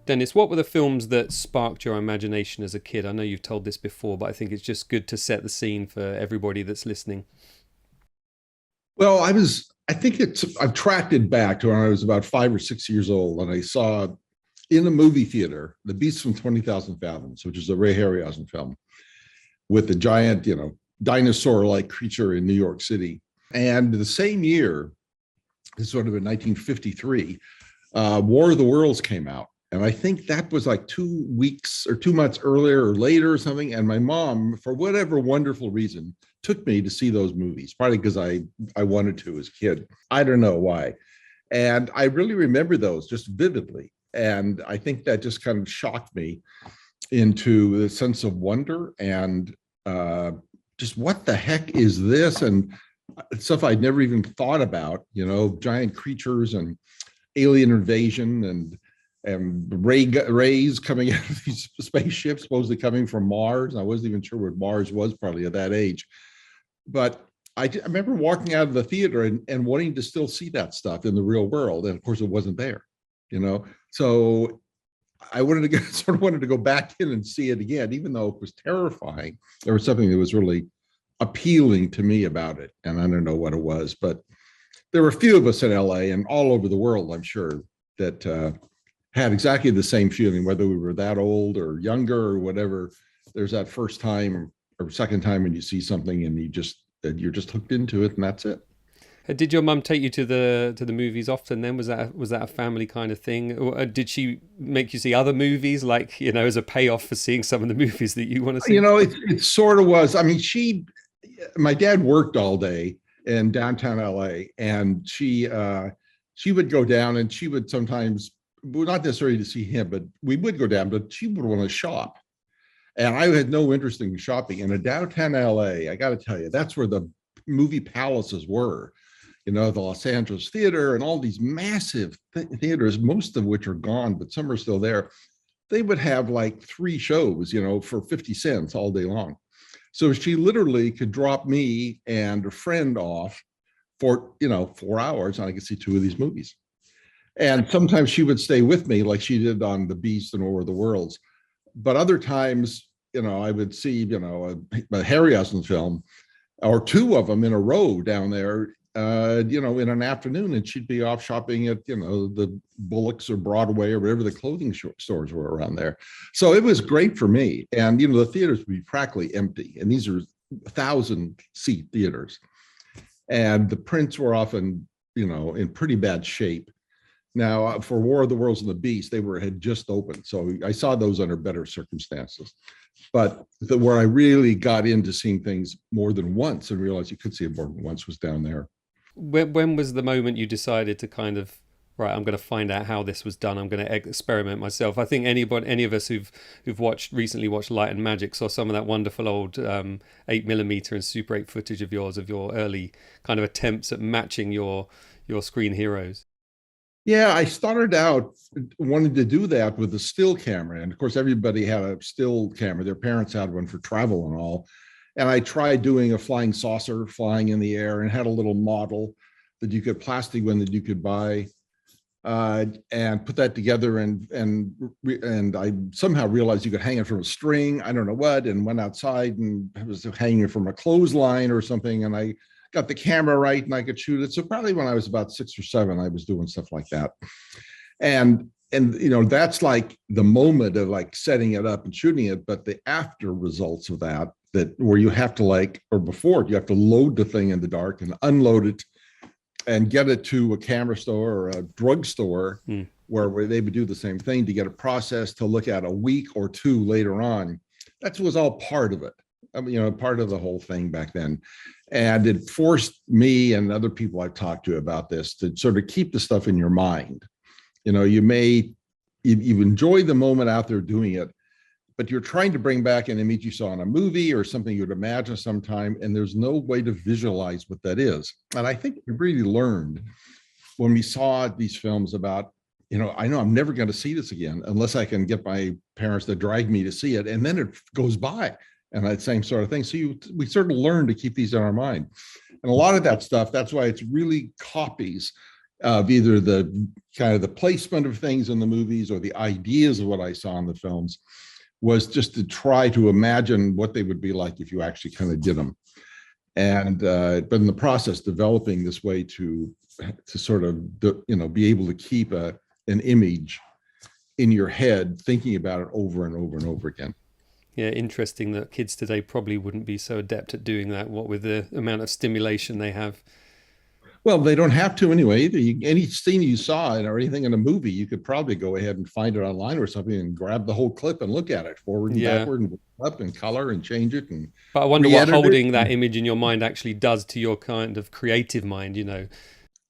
Dennis, what were the films that sparked your imagination as a kid? I know you've told this before, but I think it's just good to set the scene for everybody that's listening. Well, I think I've tracked it back to when I was about 5 or 6 years old, and I saw in a movie theater The Beast from 20,000 Fathoms, which is a Ray Harryhausen film with the giant, dinosaur like creature in New York City. And the same year, this sort of in 1953, War of the Worlds came out. And I think that was like 2 weeks or 2 months earlier or later or something. And my mom, for whatever wonderful reason, took me to see those movies, probably because I wanted to as a kid. I don't know why. And I really remember those just vividly. And I think that just kind of shocked me into the sense of wonder and just what the heck is this? And stuff I'd never even thought about, giant creatures and alien invasion and rays coming out of these spaceships, supposedly coming from Mars. I wasn't even sure what Mars was probably at that age. But I remember walking out of the theater and wanting to still see that stuff in the real world. And of course, it wasn't there, So I sort of wanted to go back in and see it again, even though it was terrifying. There was something that was really appealing to me about it. And I don't know what it was, but there were a few of us in LA and all over the world, I'm sure, that had exactly the same feeling, whether we were that old or younger or whatever. There's that first time or second time when you see something and you're just hooked into it, and that's it. Did your mum take you to the movies often? Then was that a family kind of thing, or did she make you see other movies, like as a payoff for seeing some of the movies that you want to see? It sort of was. I mean, my dad worked all day in downtown LA, and she would go down, and she would sometimes, well, not necessarily to see him, but we would go down, but she would want to shop. And I had no interest in shopping. And in downtown LA, I got to tell you, that's where the movie palaces were. The Los Angeles Theater and all these massive theaters, most of which are gone, but some are still there. They would have like 3 shows, for 50 cents all day long. So she literally could drop me and a friend off for, 4 hours, and I could see 2 of these movies. And sometimes she would stay with me like she did on The Beast and War of the Worlds. But other times, I would see, a Harryhausen film or 2 of them in a row down there, in an afternoon, and she'd be off shopping at, the Bullocks or Broadway or whatever the clothing stores were around there. So it was great for me. And, the theaters would be practically empty. And these are 1,000-seat theaters. And the prints were often, in pretty bad shape. Now, for War of the Worlds and The Beast, had just opened. So I saw those under better circumstances. But where I really got into seeing things more than once and realized you could see it more than once was down there. When was the moment you decided to kind of, right, I'm going to find out how this was done. I'm going to experiment myself. I think any of us who've recently watched Light and Magic saw some of that wonderful old 8mm and Super 8 footage of yours, of your early kind of attempts at matching your screen heroes. Yeah, I started out wanting to do that with a still camera. And of course, everybody had a still camera. Their parents had one for travel and all. And I tried doing a flying saucer flying in the air, and had a little model that you could, plastic one that you could buy, and put that together. And I somehow realized you could hang it from a string. I don't know what, and went outside and I was hanging it from a clothesline or something. And I got the camera right and I could shoot it. So probably when I was about 6 or 7, I was doing stuff like that. And that's like the moment of like setting it up and shooting it, but the after results of that where you have to before you have to load the thing in the dark and unload it and get it to a camera store or a drugstore where they would do the same thing to get it processed to look at a week or 2 later on. That was all part of it. I mean, part of the whole thing back then. And it forced me and other people I've talked to about this to sort of keep the stuff in your mind. You enjoy the moment out there doing it, but you're trying to bring back an image you saw in a movie or something you'd imagine sometime, and there's no way to visualize what that is. And I think we really learned when we saw these films about, I know I'm never going to see this again unless I can get my parents to drag me to see it, and then it goes by. And that same sort of thing. So we sort of learn to keep these in our mind. And a lot of that stuff, that's why it's really copies. of either the kind of the placement of things in the movies or the ideas of what I saw in the films, was just to try to imagine what they would be like if you actually kind of did them. And but in the process, developing this way to sort of be able to keep an image in your head, thinking about it over and over and over again. Yeah, interesting that kids today probably wouldn't be so adept at doing that, what with the amount of stimulation they have. Well, they don't have to anyway. Any scene you saw or anything in a movie, you could probably go ahead and find it online or something and grab the whole clip and look at it forward and Yeah. backward and up and color and change it and But I wonder what re-edit it. holding that image in your mind actually does to your kind of creative mind.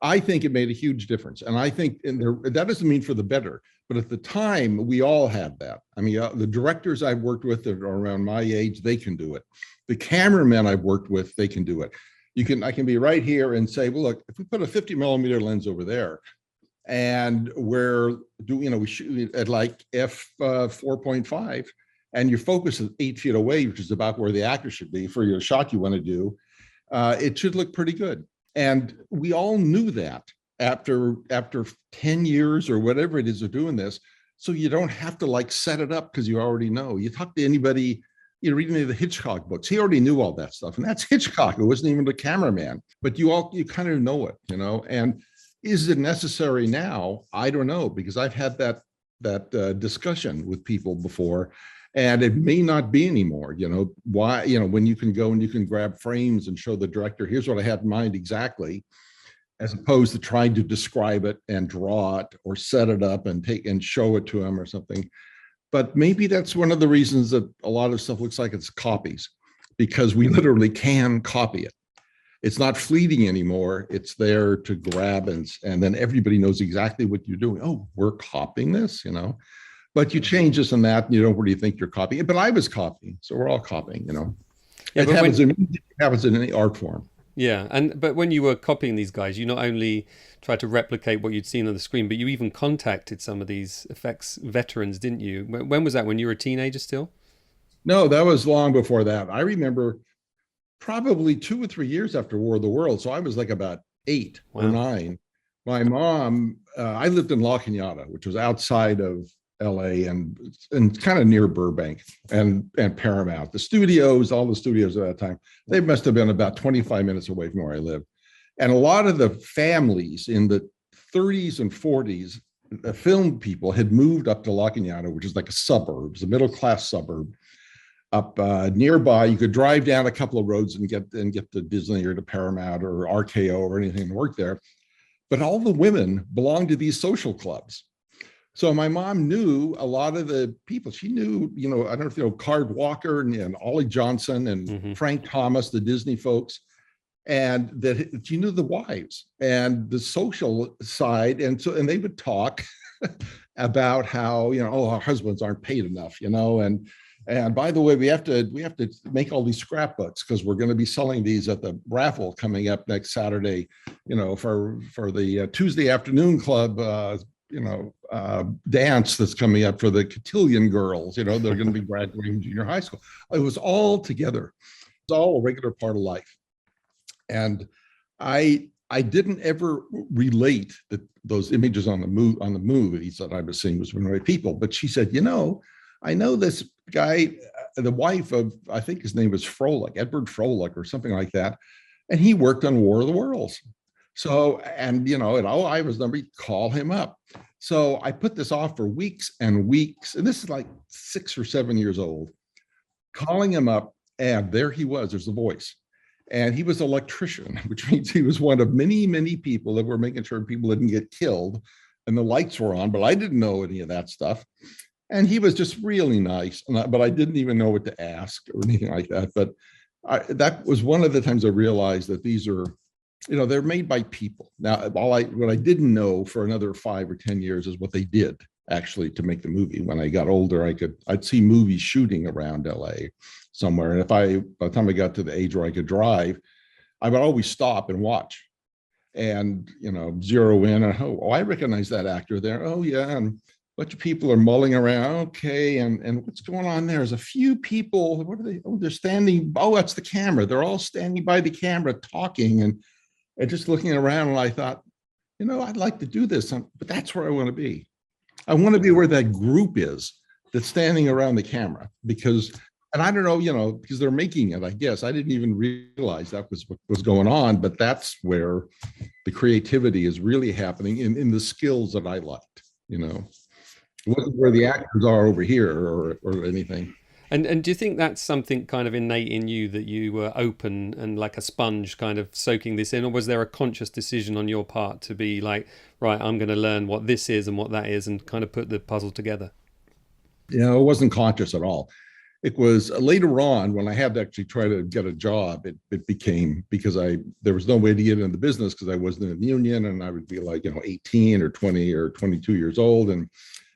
I think it made a huge difference. And I think that doesn't mean for the better, but at the time, we all had that. I mean, the directors I've worked with that are around my age, they can do it. The cameramen I've worked with, they can do it. I can be right here and say, well, look, if we put a 50 millimeter lens over there and we shoot at like f 4.5 and your focus is 8 feet away, which is about where the actor should be for your shot you want to do, it should look pretty good. And we all knew that after 10 years or whatever it is of doing this. So you don't have to like set it up because you already know. You talk to anybody, reading any of the Hitchcock books, he already knew all that stuff. And that's Hitchcock. It wasn't even the cameraman, but you kind of know it, and is it necessary now? I don't know, because I've had that discussion with people before, and it may not be anymore. Why, when you can go and you can grab frames and show the director, here's what I had in mind exactly, as opposed to trying to describe it and draw it or set it up and show it to him or something. But maybe that's one of the reasons that a lot of stuff looks like it's copies, because we literally can copy it. It's not fleeting anymore. It's there to grab, and then everybody knows exactly what you're doing. Oh, we're copying this, but you change this and that, and you don't really think you're copying it. But I was copying, so we're all copying, Yeah, it happens in any art form. Yeah, but when you were copying these guys, you not only tried to replicate what you'd seen on the screen, but you even contacted some of these effects veterans, didn't you? When was that? When you were a teenager still? No, that was long before that. I remember probably 2 or 3 years after War of the Worlds. So I was like about 8 or 9. My mom, I lived in La Cañada, which was outside of LA and kind of near Burbank and Paramount. All the studios at that time, they must have been about 25 minutes away from where I lived. And a lot of the families in the 30s and 40s, the film people had moved up to La Cañada, which is like a suburb, it's a middle-class suburb up nearby. You could drive down a couple of roads and get to Disney or to Paramount or RKO or anything and work there. But all the women belonged to these social clubs. So my mom knew a lot of the people. She knew, I don't know if you know Card Walker and Ollie Johnson and Frank Thomas, the Disney folks, and that she knew the wives and the social side. And they would talk about how, our husbands aren't paid enough, and by the way, we have to make all these scrapbooks because we're going to be selling these at the raffle coming up next Saturday, for the Tuesday afternoon club, dance that's coming up for the cotillion girls. They're going to be graduating junior high school. It was all together. It's all a regular part of life. And I didn't ever relate that those images on the movies that I was seeing was from the right people. But she said, I know this guy, the wife of, I think his name was Edward Froelich or something like that. And he worked on War of the Worlds. So, and I was number, call him up. So I put this off for weeks and weeks. And this is like 6 or 7 years old, calling him up. And there he was, there's the voice. And he was an electrician, which means he was one of many, many people that were making sure people didn't get killed and the lights were on, but I didn't know any of that stuff. And he was just really nice, but I didn't even know what to ask or anything like that. But that was one of the times I realized that these are, they're made by people. Now, what I didn't know for another 5 or 10 years is what they did actually to make the movie. When I got older, I'd see movies shooting around LA somewhere. And by the time I got to the age where I could drive, I would always stop and watch and, zero in and, I recognize that actor there. Oh yeah. And a bunch of people are mulling around. Okay. And what's going on there? There's a few people. What are they? Oh, they're standing. Oh, that's the camera. They're all standing by the camera talking and just looking around. And I thought, I'd like to do this, but that's where I want to be. I want to be where that group is that's standing around the camera because, and I don't know, because they're making it, I guess. I didn't even realize that was what was going on, but that's where the creativity is really happening in the skills that I liked, It wasn't where the actors are over here or anything. And do you think that's something kind of innate in you, that you were open and like a sponge kind of soaking this in? Or was there a conscious decision on your part to be like, right, I'm going to learn what this is and what that is and kind of put the puzzle together? It wasn't conscious at all. It was later on when I had to actually try to get a job, it became, because there was no way to get into the business because I wasn't in the union, and I would be like, 18 or 20 or 22 years old, and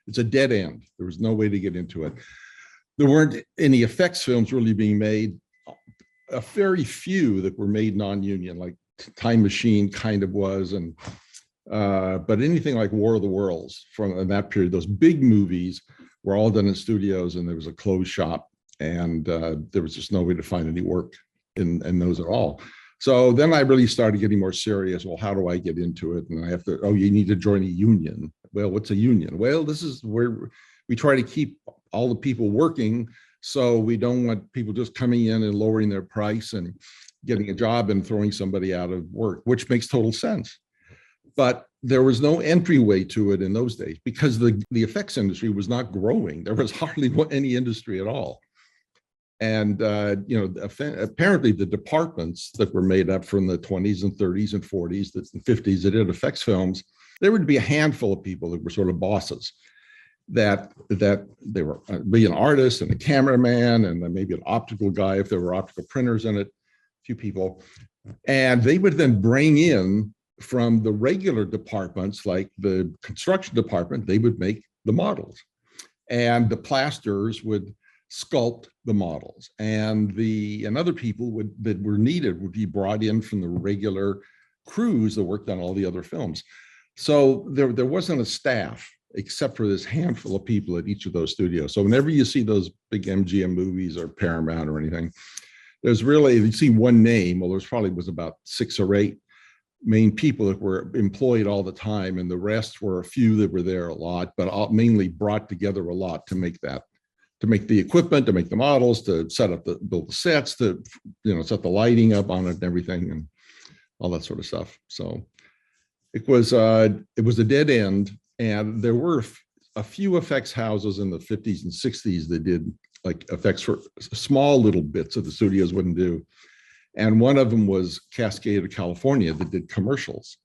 it's a dead end. There was no way to get into it. There weren't any effects films really being made, a very few that were made non-union, like Time Machine kind of was, and but anything like War of the Worlds from in that period, those big movies were all done in studios, and there was a closed shop, and there was just no way to find any work in those at all. So then I really started getting more serious. Well, how do I get into it? And I have to, you need to join a union. Well, what's a union? Well, this is where we try to keep all the people working. So we don't want people just coming in and lowering their price and getting a job and throwing somebody out of work, which makes total sense. But there was no entryway to it in those days because the effects industry was not growing. There was hardly any industry at all. And, apparently the departments that were made up from the 20s and 30s and 40s and 50s that did effects films, there would be a handful of people that were sort of bosses, that they were be an artist and a cameraman and then maybe an optical guy if there were optical printers in it, a few people. And they would then bring in from the regular departments, like the construction department, they would make the models. And the plasters would sculpt the models. And other people that were needed would be brought in from the regular crews that worked on all the other films. So there wasn't a staff except for this handful of people at each of those studios. So whenever you see those big MGM movies or Paramount or anything, there's really, if you see one name, well, there's probably was about 6 or 8 main people that were employed all the time, and the rest were a few that were there a lot, but mainly brought together a lot to make the equipment, to make the models, to build the sets, to set the lighting up on it and everything, and all that sort of stuff. So it was a dead end, and there were a few effects houses in the 50s and 60s that did like effects for small little bits that the studios wouldn't do. And one of them was Cascade of California that did commercials.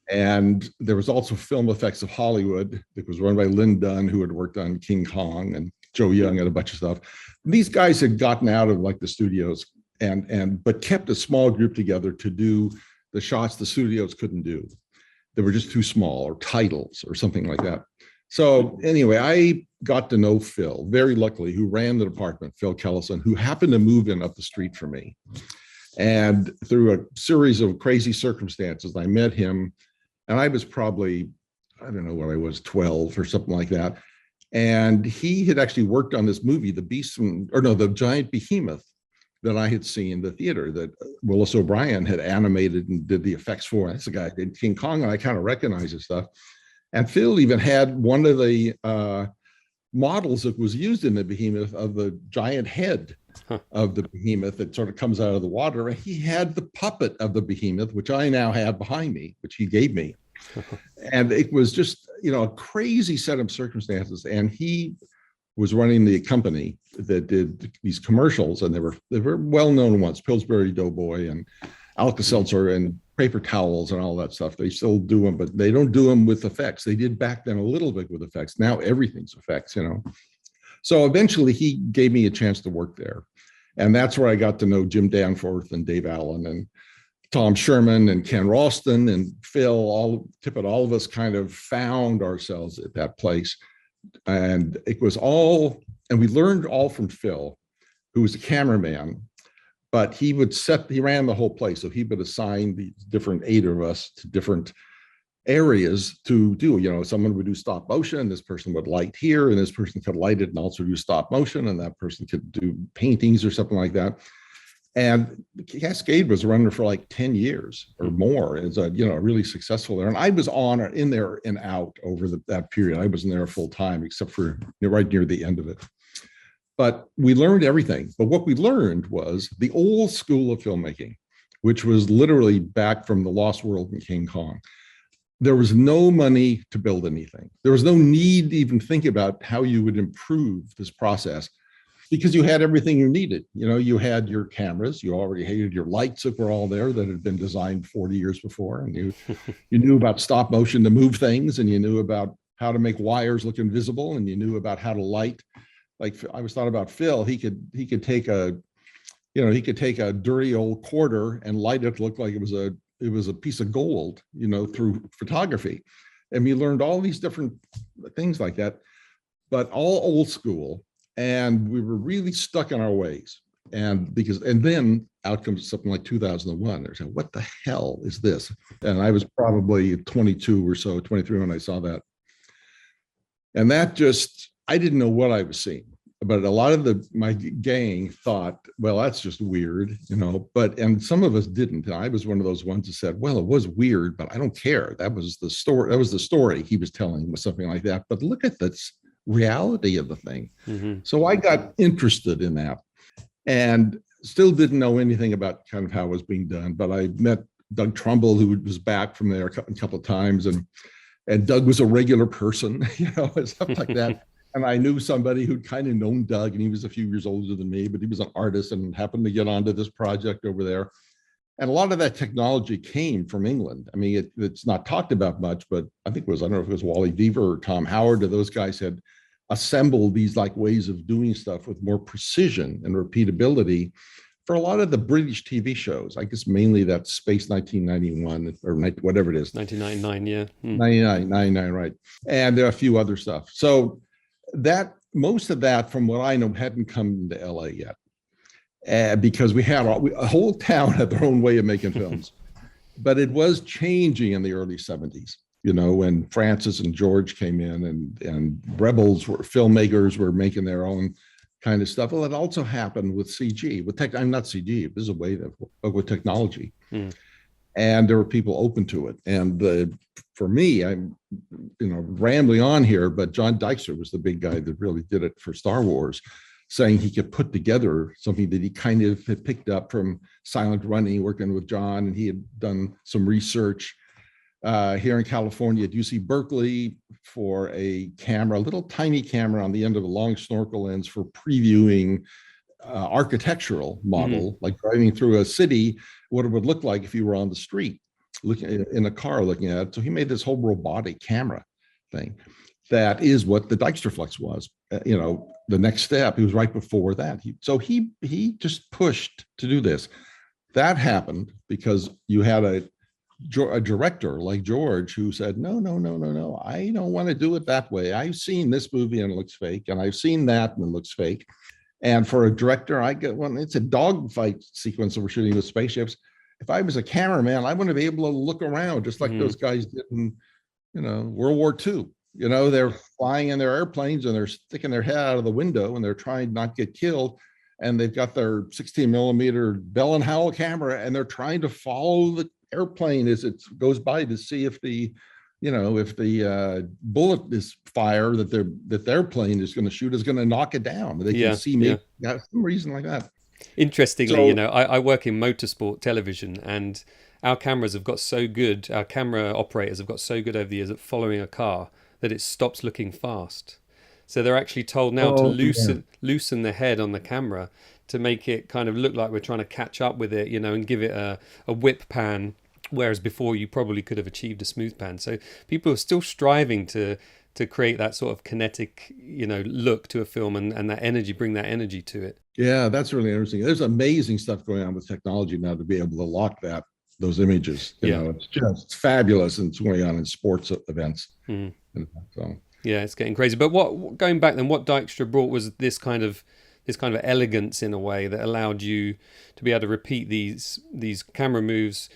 And there was also Film Effects of Hollywood that was run by Lynn Dunn, who had worked on King Kong, and Joe Young and a bunch of stuff. These guys had gotten out of like the studios but kept a small group together to do the shots the studios couldn't do. They were just too small, or titles or something like that. So anyway, I got to know Phil, very luckily, who ran the department, Phil Kellison, who happened to move in up the street from me. And through a series of crazy circumstances, I met him, and I was probably, I don't know what I was, 12 or something like that. And he had actually worked on this movie, the Giant Behemoth, that I had seen in the theater that Willis O'Brien had animated and did the effects for. That's the guy who did King Kong, and I kind of recognize his stuff. And Phil even had one of the models that was used in the Behemoth of the giant head of the Behemoth that sort of comes out of the water. And he had the puppet of the Behemoth, which I now have behind me, which he gave me. And it was just, a crazy set of circumstances. And he was running the company that did these commercials, and they were well-known ones, Pillsbury Doughboy and Alka-Seltzer and paper towels and all that stuff. They still do them, but they don't do them with effects. They did back then a little bit with effects. Now everything's effects, So eventually he gave me a chance to work there. And that's where I got to know Jim Danforth and Dave Allen and Tom Sherman and Ken Ralston and Phil. All of us kind of found ourselves at that place. And it was all, and we learned all from Phil, who was a cameraman, but he ran the whole place. So he would assign the different 8 of us to different areas to do, someone would do stop motion, this person would light here, and this person could light it and also do stop motion, and that person could do paintings or something like that. And Cascade was running for like 10 years or more. It's a, really successful there. And I was on in there and out over that period. I wasn't there full time, except for right near the end of it. But we learned everything. But what we learned was the old school of filmmaking, which was literally back from The Lost World and King Kong. There was no money to build anything. There was no need to even think about how you would improve this process, because you had everything you needed. You had your cameras, you already had your lights that were all there that had been designed 40 years before. And you knew about stop motion to move things, and you knew about how to make wires look invisible, and you knew about how to light. Like I always thought about Phil, he could take a dirty old quarter and light it to look like it was a piece of gold, through photography. And we learned all these different things like that, but all old school. And we were really stuck in our ways. And then out comes something like 2001. They're saying, what the hell is this? And I was probably 22 or so, 23 when I saw that. And I didn't know what I was seeing. But a lot of my gang thought, well, that's just weird, and some of us didn't. And I was one of those ones that said, well, it was weird, but I don't care. That was the story. That was the story he was telling, was something like that. But look at this reality of the thing. Mm-hmm. So I got interested in that, and still didn't know anything about kind of how it was being done. But I met Doug Trumbull, who was back from there a couple of times, and Doug was a regular person, and stuff like that. And I knew somebody who'd kind of known Doug, and he was a few years older than me, but he was an artist and happened to get onto this project over there. And a lot of that technology came from England. I mean, it's not talked about much, but I don't know if it was Wally Deaver or Tom Howard, or those guys had assembled these like ways of doing stuff with more precision and repeatability for a lot of the British TV shows. I guess mainly that Space 1991 or whatever it is. 1999, yeah. 99, right. And there are a few other stuff. So that most of that, from what I know, hadn't come to LA yet, because we had a whole town had their own way of making films. But it was changing in the early 70s, when Francis and George came in, and Rebels filmmakers were making their own kind of stuff. Well, it also happened with CG, I'm not CG, this is a way with technology. And there were people open to it. And for me, I'm rambling on here, but John Dykstra was the big guy that really did it for Star Wars, saying he could put together something that he kind of had picked up from Silent Running, working with John, and he had done some research here in California at UC Berkeley for a little tiny camera on the end of a long snorkel lens for previewing architectural model, like driving through a city, what it would look like if you were on the street, looking in a car looking at it. So he made this whole robotic camera thing. That is what the Dijkstraflex was. The next step, he was right before that. He just pushed to do this. That happened because you had a director like George who said, no, I don't want to do it that way. I've seen this movie and it looks fake, and I've seen that and it looks fake. And for a director, it's a dogfight sequence that we're shooting with spaceships. If I was a cameraman, I want to be able to look around just like those guys did in, World War II. They're flying in their airplanes and they're sticking their head out of the window and they're trying not to get killed. And they've got their 16 millimeter Bell and Howell camera, and they're trying to follow the airplane as it goes by to see if the bullet is fire that their plane is going to shoot is going to knock it down. They can see maybe some reason like that. Interestingly, I work in motorsport television, and our cameras have got so good, our camera operators have got so good over the years at following a car that it stops looking fast. So they're actually told now to loosen the head on the camera to make it kind of look like we're trying to catch up with it, and give it a whip pan, whereas before you probably could have achieved a smooth pan. So people are still striving to create that sort of kinetic, look to a film and that energy, bring that energy to it. Yeah, that's really interesting. There's amazing stuff going on with technology now to be able to lock those images. It's just fabulous, and it's going on in sports events. And so. Yeah, it's getting crazy. But going back then, what Dykstra brought was this kind of elegance in a way that allowed you to be able to repeat these camera moves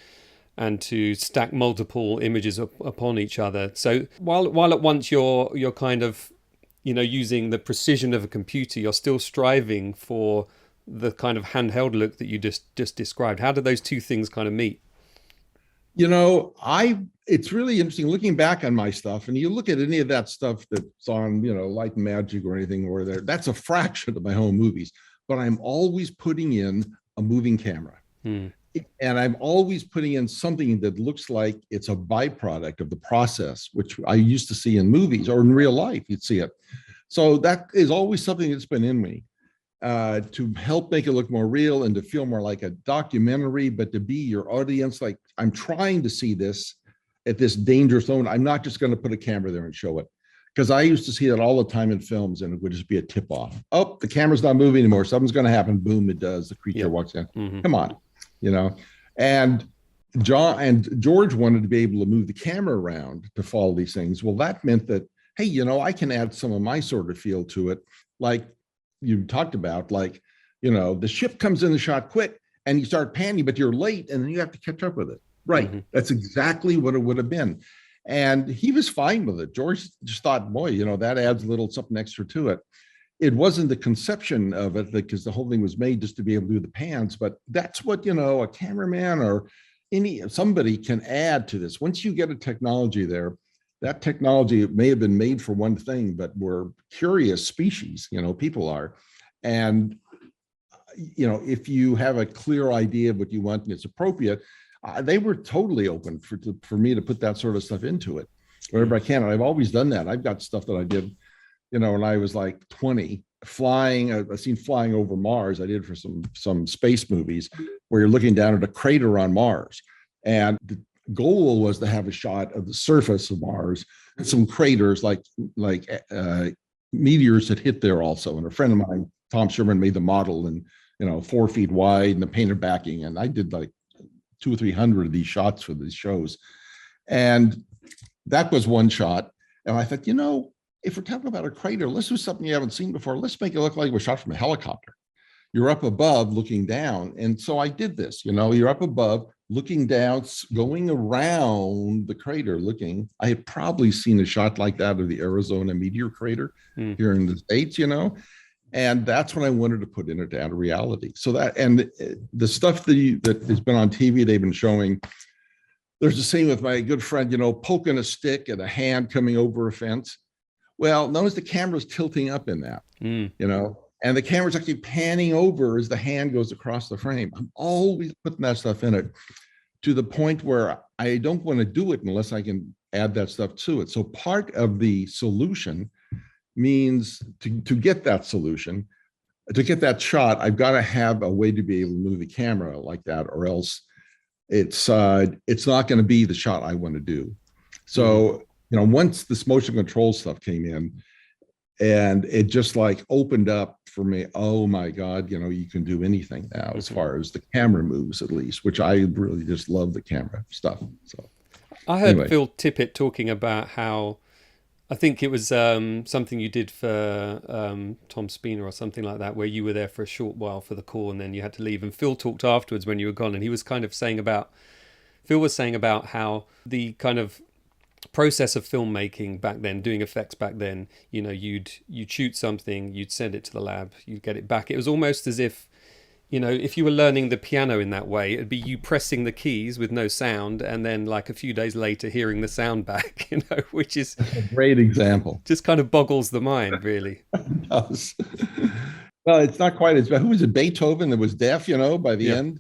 and to stack multiple images upon each other. So while at once you're kind of using the precision of a computer, you're still striving for the kind of handheld look that you just described? How do those two things kind of meet? You know, it's really interesting looking back on my stuff, and you look at any of that stuff that's on, Light and Magic or anything, or there, that's a fraction of my home movies. But I'm always putting in a moving camera. Hmm. And I'm always putting in something that looks like it's a byproduct of the process, which I used to see in movies or in real life, you'd see it. So that is always something that's been in me, to help make it look more real and to feel more like a documentary, but to be your audience. Like, I'm trying to see this at this danger zone. I'm not just going to put a camera there and show it. Because I used to see that all the time in films, and it would just be a tip off. Oh, the camera's not moving anymore. Something's going to happen. Boom, it does. The creature walks in. Mm-hmm. Come on, And George wanted to be able to move the camera around to follow these things. Well, that meant that, hey, I can add some of my sort of feel to it, like you talked about, like, the ship comes in the shot quick, and you start panning, but you're late, and then you have to catch up with it. Right. Mm-hmm. That's exactly what it would have been. And he was fine with it. George just thought, boy, that adds a little something extra to it. It wasn't the conception of it, because the whole thing was made just to be able to do the pans, but that's what, a cameraman or somebody can add to this. Once you get a technology there, that technology may have been made for one thing, but we're curious species, people are. And, if you have a clear idea of what you want and it's appropriate, they were totally open for me to put that sort of stuff into it wherever I can. And I've always done that. I've got stuff that I did, when I was like 20, flying. I've seen flying over Mars. I did for some space movies where you're looking down at a crater on Mars. And the goal was to have a shot of the surface of Mars and some craters like meteors that hit there also. And a friend of mine, Tom Sherman, made the model, and 4 feet wide and the painted backing. And I did like 200 or 300 of these shots for these shows. And that was one shot. And I thought, if we're talking about a crater, let's do something you haven't seen before. Let's make it look like it was shot from a helicopter. You're up above looking down. And so I did this, you're up above looking down, going around the crater looking. I had probably seen a shot like that of the Arizona meteor crater here in the States, And that's what I wanted to put in it to add a reality. So that, and the stuff that has been on TV, they've been showing, there's the same with my good friend, poking a stick and a hand coming over a fence. Well, notice the camera's tilting up in that, and the camera's actually panning over as the hand goes across the frame. I'm always putting that stuff in it to the point where I don't want to do it unless I can add that stuff to it. So part of the solution means to get that solution, to get that shot, I've got to have a way to be able to move the camera like that, or else it's not going to be the shot I want to do. So, once this motion control stuff came in, and it just like opened up for me, oh my God, you can do anything now as far as the camera moves, at least, which I really just love the camera stuff. So I heard Phil Tippett talking about how, I think it was something you did for Tom Spina or something like that, where you were there for a short while for the call and then you had to leave. And Phil talked afterwards when you were gone, and he was kind of saying about, Phil was saying about how the kind of process of filmmaking back then, doing effects back then, you'd shoot something, you'd send it to the lab, you'd get it back. It was almost as if, if you were learning the piano in that way, it'd be you pressing the keys with no sound, and then like a few days later hearing the sound back, which is a great example. Just kind of boggles the mind, really. It does. Well, it's not quite as bad. Who was it? Beethoven that was deaf, by the end.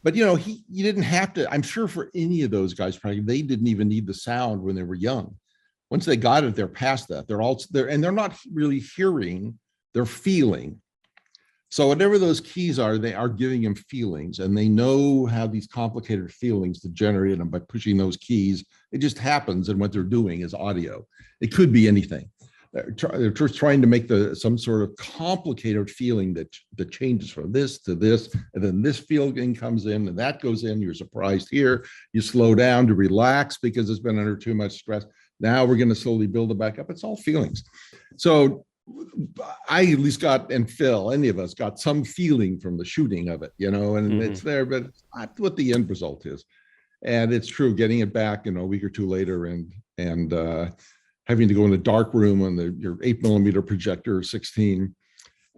But you didn't have to. I'm sure for any of those guys, probably they didn't even need the sound when they were young. Once they got it, they're past that. They're all there, and they're not really hearing; they're feeling. So whatever those keys are, they are giving them feelings, and they know how these complicated feelings to generate them by pushing those keys. It just happens, and what they're doing is audio. It could be anything. They're just trying to make some sort of complicated feeling that changes from this to this, and then this feeling comes in, and that goes in. You're surprised here. You slow down to relax because it's been under too much stress. Now we're going to slowly build it back up. It's all feelings. So I at least got, and Phil, any of us got some feeling from the shooting of it, and it's there, but it's not what the end result is. And it's true, getting it back, a week or two later, and having to go in the dark room on your 8mm projector, 16,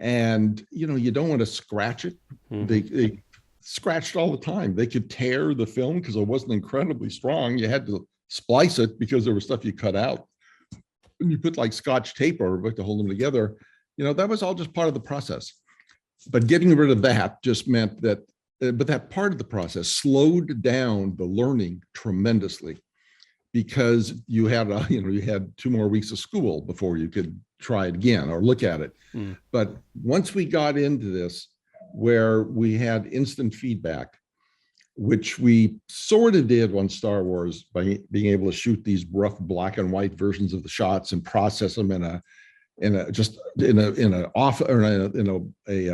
And, you don't want to scratch it. They scratched all the time. They could tear the film because it wasn't incredibly strong. You had to splice it because there was stuff you cut out. And you put like Scotch tape over it to hold them together. That was all just part of the process. But getting rid of that just meant that, but that part of the process slowed down the learning tremendously, because you had 2 more weeks of school before you could try it again or look at it. But once we got into this, where we had instant feedback, which we sort of did on Star Wars by being able to shoot these rough black and white versions of the shots and process them in a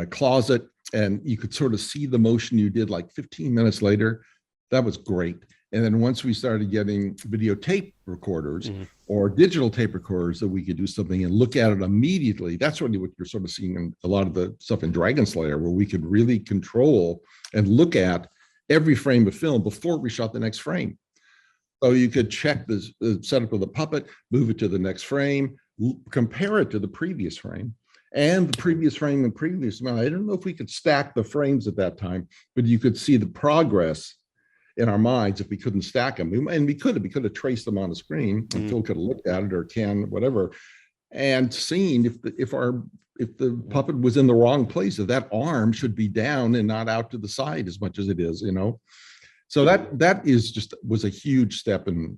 closet, and you could sort of see the motion you did like 15 minutes later. That was great. And then once we started getting videotape recorders or digital tape recorders that we could do something and look at it immediately, that's really what you're sort of seeing in a lot of the stuff in Dragon Slayer, where we could really control and look at every frame of film before we shot the next frame. So you could check the setup of the puppet, move it to the next frame, compare it to the previous frame and the previous frame and previous. Now, I don't know if we could stack the frames at that time, but you could see the progress in our minds if we couldn't stack them. And we could have traced them on the screen, and Phil could have looked at it, or Ken, whatever, and seen if the puppet was in the wrong place, if that arm should be down and not out to the side as much as it is, So that was a huge step in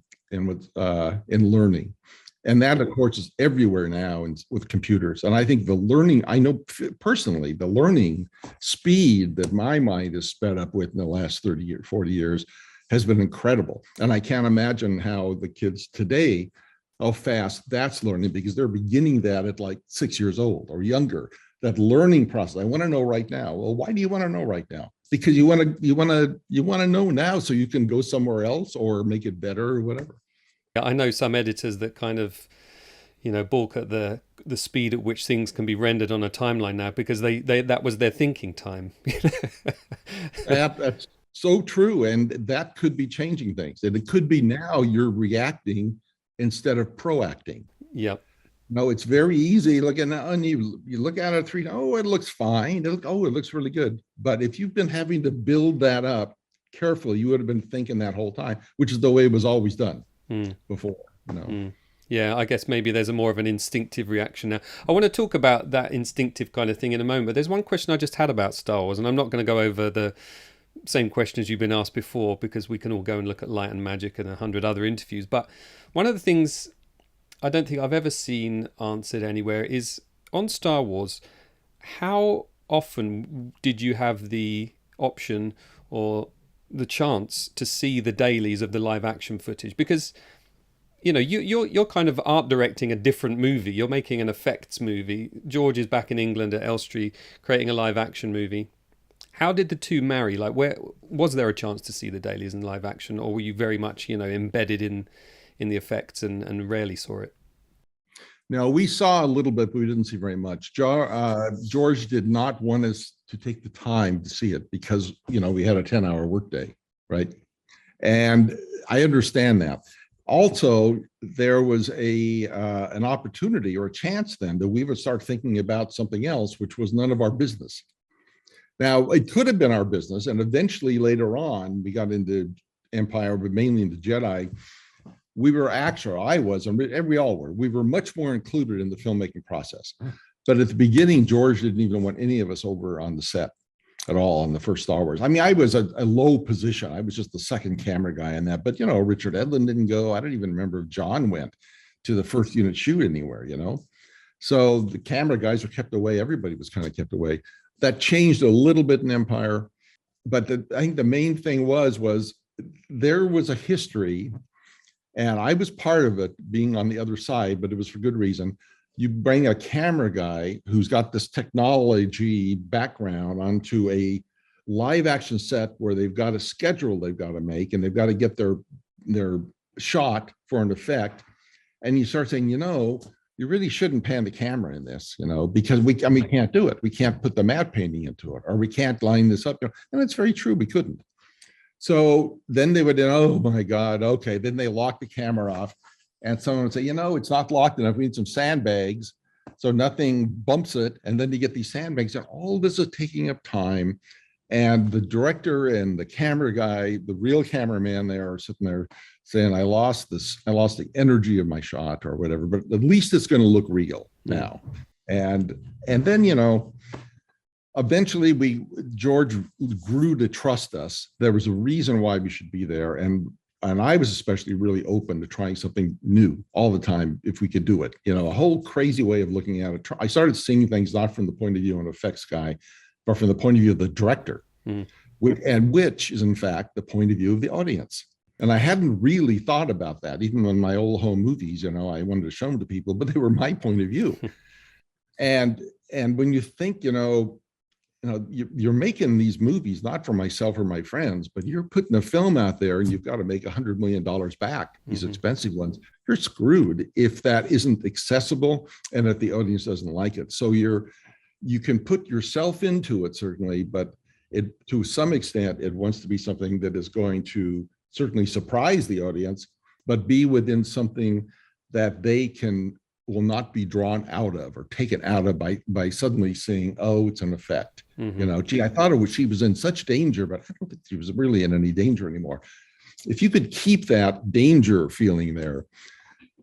learning. And that, of course, is everywhere now with computers. And I think I know personally, the learning speed that my mind has sped up with in the last 30 years, 40 years has been incredible. And I can't imagine how the kids today, how fast that's learning, because they're beginning that at like 6 years old or younger. That learning process. I want to know right now. Well, why do you want to know right now? Because you want to know now so you can go somewhere else or make it better or whatever. I know some editors that kind of, balk at the speed at which things can be rendered on a timeline now, because they that was their thinking time. That's so true, and that could be changing things. And it could be now you're reacting instead of proacting. Yep. No, it's very easy looking at, and you look at it it looks fine. It looks really good. But if you've been having to build that up carefully, you would have been thinking that whole time, which is the way it was always done before. Yeah, I guess maybe there's more of an instinctive reaction now. I want to talk about that instinctive kind of thing in a moment, but there's one question I just had about Star Wars, and I'm not going to go over the same questions you've been asked before, because we can all go and look at Light and Magic and 100 other interviews. But one of the things I don't think I've ever seen answered anywhere is, on Star Wars, how often did you have the option or the chance to see the dailies of the live action footage? Because you're kind of art directing a different movie. You're making an effects movie. George is back in England at Elstree creating a live action movie. How did the two marry? Like, where was there a chance to see the dailies in live action, or were you very much embedded in the effects and rarely saw it? No, we saw a little bit, but we didn't see very much. George did not want us to take the time to see it because, we had a 10-hour workday, right? And I understand that. Also, there was an opportunity or a chance then that we would start thinking about something else, which was none of our business. Now, it could have been our business, and eventually later on, we got into Empire, but mainly into Jedi. We were I was, and we all were. We were much more included in the filmmaking process. But at the beginning, George didn't even want any of us over on the set at all on the first Star Wars. I mean, I was a low position. I was just the second camera guy in that. But, Richard Edlund didn't go. I don't even remember if John went to the first unit shoot anywhere, So the camera guys were kept away. Everybody was kind of kept away. That changed a little bit in Empire. But I think the main thing was there was a history, and I was part of it being on the other side, but it was for good reason. You bring a camera guy who's got this technology background onto a live action set where they've got a schedule they've got to make, and they've got to get their shot for an effect. And you start saying, you really shouldn't pan the camera in this, because we can't do it. We can't put the matte painting into it, or we can't line this up. And it's very true, we couldn't. So then they would, oh my God, okay. Then they lock the camera off, and someone would say, it's not locked enough. We need some sandbags. so nothing bumps it. And then you get these sandbanks, and all this is taking up time. And the director and the camera guy, the real cameraman, there are sitting there saying, I lost the energy of my shot or whatever, but at least it's going to look real now. And then, eventually George grew to trust us. There was a reason why we should be there. And I was especially really open to trying something new all the time if we could do it. A whole crazy way of looking at it. I started seeing things not from the point of view of an effects guy, but from the point of view of the director, and which is in fact the point of view of the audience. And I hadn't really thought about that. Even in my old home movies, I wanted to show them to people, but they were my point of view. And when you think, you're making these movies not for myself or my friends, but you're putting a film out there and you've got to make $100 million back, these expensive ones. You're screwed if that isn't accessible and if the audience doesn't like it. So you can put yourself into it, certainly, but to some extent, it wants to be something that is going to certainly surprise the audience, but be within something that they will not be drawn out of or taken out of by suddenly seeing, oh, it's an effect. Gee, I thought she was in such danger, but I don't think she was really in any danger anymore. If you could keep that danger feeling there,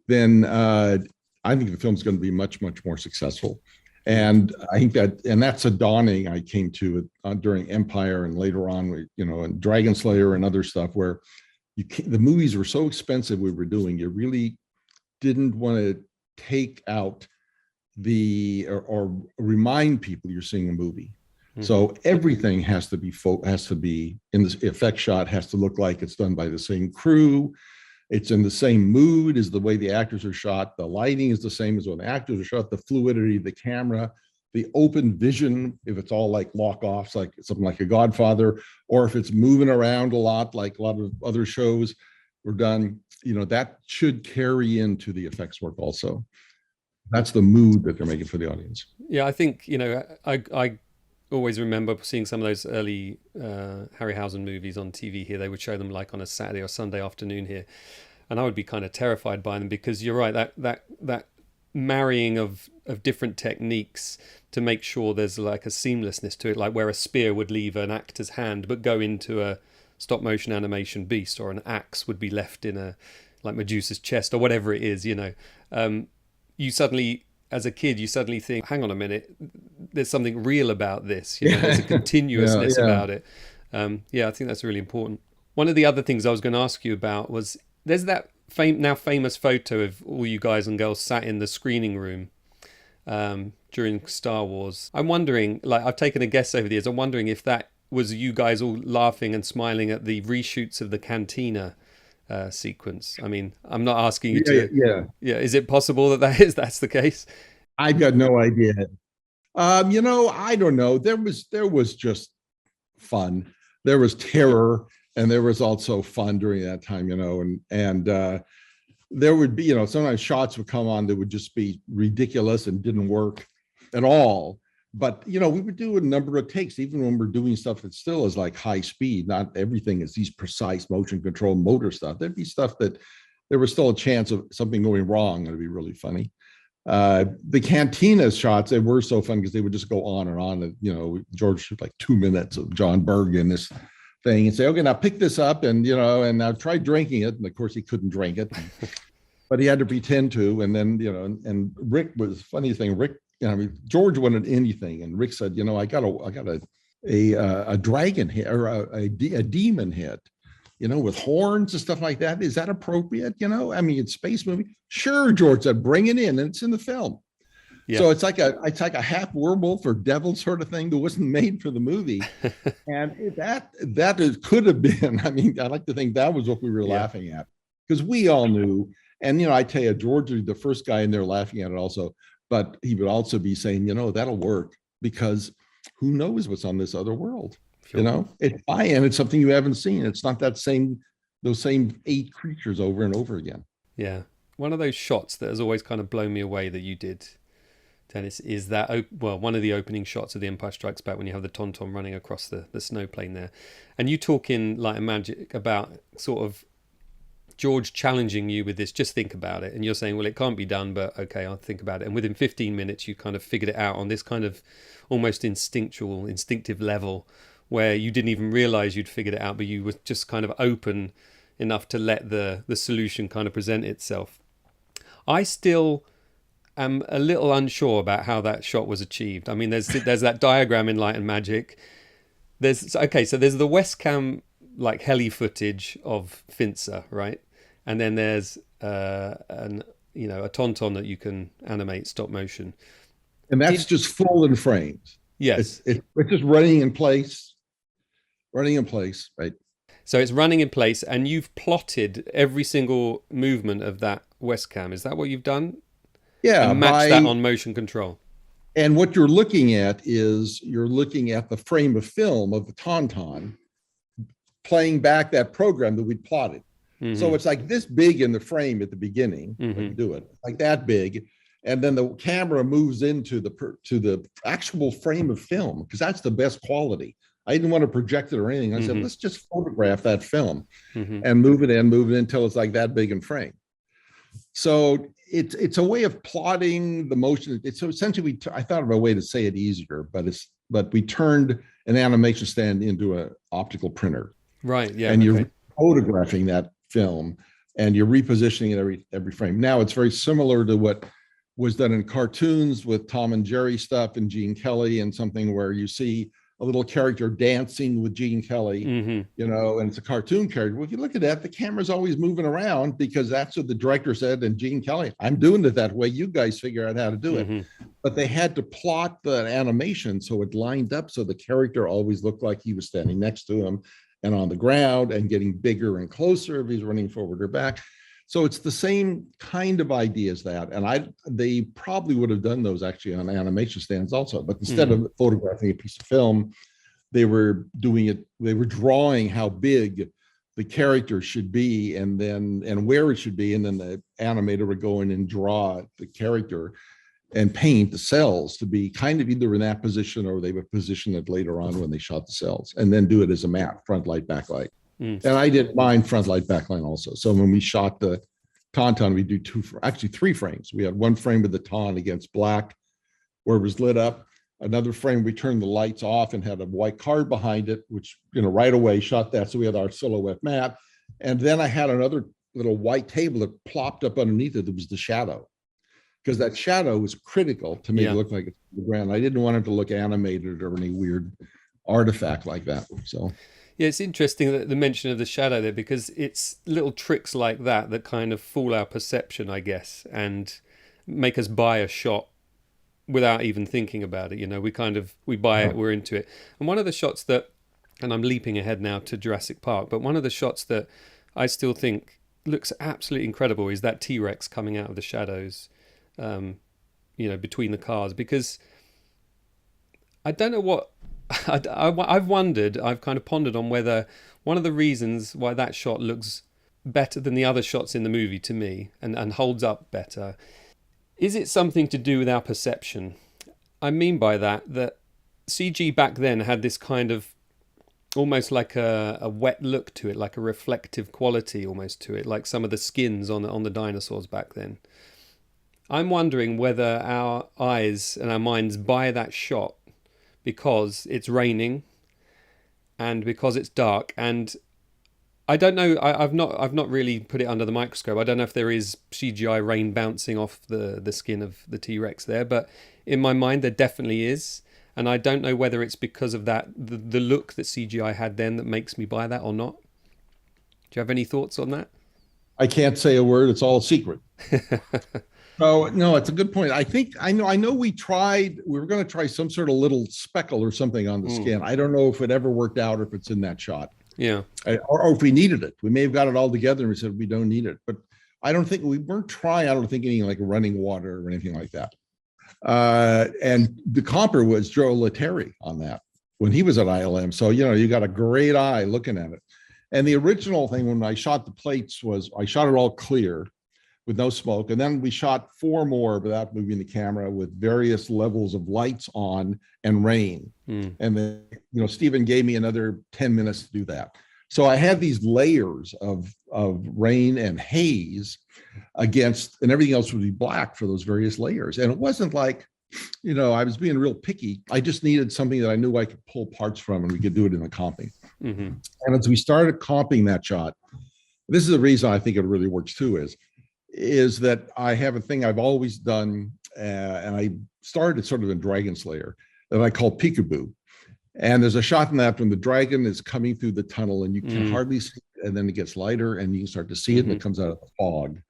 then I think the film's going to be much, much more successful. And I think that's a dawning I came to during Empire and later on, and Dragon Slayer and other stuff where the movies were so expensive we were doing, you really didn't want to take out or remind people you're seeing a movie. So everything has to be in this effect shot, has to look like it's done by the same crew. It's in the same mood as the way the actors are shot. The lighting is the same as when the actors are shot, the fluidity of the camera, the open vision, if it's all like lock-offs, like something like a Godfather, or if it's moving around a lot, like a lot of other shows were done, that should carry into the effects work also. That's the mood that they're making for the audience. Yeah, I think, I always remember seeing some of those early Harryhausen movies on TV here. They would show them like on a Saturday or Sunday afternoon here, and I would be kind of terrified by them because you're right, that marrying of different techniques to make sure there's like a seamlessness to it, like where a spear would leave an actor's hand but go into a stop motion animation beast, or an axe would be left in a like Medusa's chest or whatever it is. You suddenly, as a kid, you suddenly think, hang on a minute, there's something real about this. There's a continuousness about it. I think that's really important. One of the other things I was going to ask you about was, there's that now famous photo of all you guys and girls sat in the screening room during Star Wars. I'm wondering, like, I've taken a guess over the years, I'm wondering if that was you guys all laughing and smiling at the reshoots of the Cantina sequence. I mean, I'm not asking you to. Yeah. Is it possible that's the case? I've got no idea. I don't know. There was just fun. There was terror, and there was also fun during that time. And there would be, sometimes shots would come on that would just be ridiculous and didn't work at all. But, we would do a number of takes, even when we're doing stuff that still is like high speed. Not everything is these precise motion control motor stuff. There'd be stuff that there was still a chance of something going wrong. It'd be really funny. The Cantina shots, they were so fun because they would just go on and on. And, George like 2 minutes of John Berg in this thing and say, okay, now pick this up and, and now try drinking it. And of course he couldn't drink it, but he had to pretend to. And then, and Rick was funny thing. Rick, George wanted anything. And Rick said, I got a dragon hit or a demon hit, with horns and stuff like that. Is that appropriate? It's space movie. Sure, George said, bring it in. And it's in the film. Yeah. So it's like a half werewolf or devil sort of thing that wasn't made for the movie. And that could have been, I like to think that was what we were laughing at, because we all knew. And, I tell you, George would be the first guy in there laughing at it also, but he would also be saying, that'll work because who knows what's on this other world. Sure. It's something you haven't seen. It's not those same 8 creatures over and over again. Yeah. One of those shots that has always kind of blown me away that you did, Dennis, is that, one of the opening shots of The Empire Strikes Back when you have the Tauntaun running across the snow plane there. And you talk in Light and Magic about sort of George challenging you with this, just think about it, and you're saying, well, it can't be done, but okay, I'll think about it. And within 15 minutes, you kind of figured it out on this kind of almost instinctive level, where you didn't even realize you'd figured it out, but you were just kind of open enough to let the solution kind of present itself. I still am a little unsure about how that shot was achieved. I mean, there's that diagram in Light and Magic. So there's the Westcam like heli footage of Finzer, right? And then there's a Tauntaun that you can animate stop motion. And that's just full in frames. Yes. It's just running in place, right? So it's running in place, and you've plotted every single movement of that Westcam. Is that what you've done? Yeah. And match that on motion control. And what you're looking at is the frame of film of the Tauntaun playing back that program that we plotted. Mm-hmm. So it's like this big in the frame at the beginning, when you do it, like that big. And then the camera moves into the actual frame of film, because that's the best quality. I didn't want to project it or anything. I said, let's just photograph that film and move it in until it's like that big in frame. So it's a way of plotting the motion. It's so essentially, I thought of a way to say it easier, but we turned an animation stand into an optical printer. Right. Yeah. And you're photographing that film and you're repositioning it every frame. Now it's very similar to what was done in cartoons with Tom and Jerry stuff and Gene Kelly, and something where you see a little character dancing with Gene Kelly, and it's a cartoon character. Well, if you look at that, the camera's always moving around, because that's what the director said, and Gene Kelly, I'm doing it that way. You guys figure out how to do it. But they had to plot the animation so it lined up so the character always looked like he was standing next to him and on the ground and getting bigger and closer if he's running forward or back. So it's the same kind of idea as that. And they probably would have done those actually on animation stands also, but instead of photographing a piece of film, they were drawing how big the character should be and where it should be. And then the animator would go in and draw the character and paint the cells to be kind of either in that position, or they would position it later on when they shot the cells, and then do it as a map, front light, back light. And I did mine front light, backlight also. So when we shot the Tauntaun, we do three frames. We had one frame of the Taun against black where it was lit up. Another frame, we turned the lights off and had a white card behind it, which, right away shot that. So we had our silhouette map. And then I had another little white table that plopped up underneath it. That was the shadow, because that shadow was critical to make it look like it's the ground. I didn't want it to look animated or any weird artifact like that. So. Yeah, it's interesting that the mention of the shadow there, because it's little tricks like that kind of fool our perception, I guess, and make us buy a shot without even thinking about it. We buy it, we're into it. And one of the shots and I'm leaping ahead now to Jurassic Park, but one of the shots that I still think looks absolutely incredible is that T-Rex coming out of the shadows, between the cars, because I don't know what, I've kind of pondered on whether one of the reasons why that shot looks better than the other shots in the movie to me and holds up better, is it something to do with our perception? I mean by that CG back then had this kind of almost like a wet look to it, like a reflective quality almost to it, like some of the skins on the dinosaurs back then. I'm wondering whether our eyes and our minds buy that shot because it's raining and because it's dark, and I don't know. I've not really put it under the microscope. I don't know if there is CGI rain bouncing off the skin of the T-Rex there, but in my mind there definitely is, and I don't know whether it's because of that the look that CGI had then that makes me buy that or not. Do you have any thoughts on that? I can't say a word. It's all a secret. Oh, no, it's a good point. I know we were going to try some sort of little speckle or something on the skin. I don't know if it ever worked out or if it's in that shot. Yeah. Or if we needed it. We may have got it all together and we said we don't need it. But I don't think we weren't trying. I don't think anything like running water or anything like that. And the comper was Joe Letteri on that when he was at ILM. So, you got a great eye looking at it. And the original thing when I shot the plates was I shot it all clear with no smoke. And then we shot 4 more without moving the camera with various levels of lights on and rain. And then, Stephen gave me another 10 minutes to do that. So I had these layers of rain and haze against, and everything else would be black for those various layers. And it wasn't like, I was being real picky. I just needed something that I knew I could pull parts from and we could do it in the comping. Mm-hmm. And as we started comping that shot, this is the reason I think it really works too, is that I have a thing I've always done, and I started sort of in Dragon Slayer that I call peekaboo. And there's a shot in that when the dragon is coming through the tunnel and you can hardly see it, and then it gets lighter and you can start to see it and it comes out of the fog.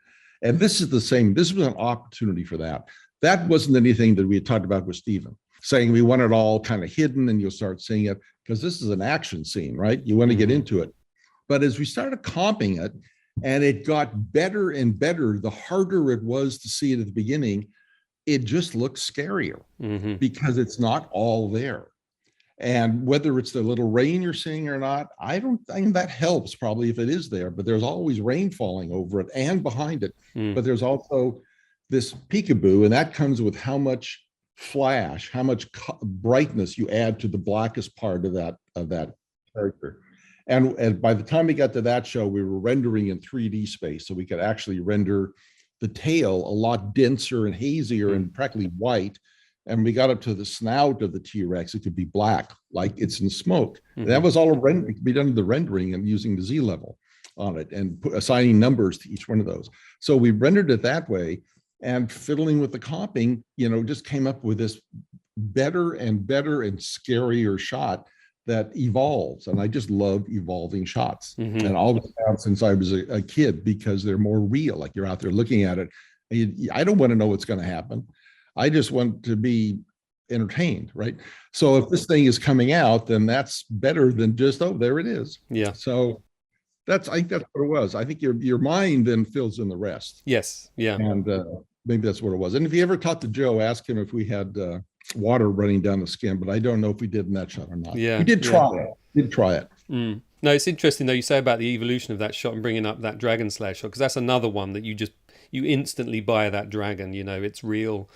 And this is the same. This was an opportunity for that. That wasn't anything that we had talked about with Stephen, saying we want it all kind of hidden and you'll start seeing it, because this is an action scene, right? You want to get into it. But as we started comping it, and it got better and better, the harder it was to see it at the beginning, it just looked scarier because it's not all there. And whether it's the little rain you're seeing or not, I think that helps probably if it is there, but there's always rain falling over it and behind it. But there's also this peekaboo, and that comes with how much flash, how much brightness you add to the blackest part of that character. And by the time we got to that show, we were rendering in 3D space, so we could actually render the tail a lot denser and hazier and practically white. And we got up to the snout of the T-Rex, it could be black, like it's in smoke. That was all it could be done to the rendering and using the Z level on it and assigning numbers to each one of those. So we rendered it that way, and fiddling with the comping, just came up with this better and scarier shot that evolves. And I just love evolving shots. And always have since I was a kid, because they're more real. Like you're out there looking at it. I don't want to know what's going to happen. I just want to be entertained, right? So if this thing is coming out, then that's better than just, oh, there it is. Yeah. So I think that's what it was. I think your mind then fills in the rest. Yes. Yeah. And maybe that's what it was. And if you ever talked to Joe, ask him if we had water running down the skin, but I don't know if we did in that shot or not. Yeah. We did try it. Did try it. No, it's interesting though you say about the evolution of that shot and bringing up that Dragon Slayer shot, because that's another one that you instantly buy that dragon. It's real,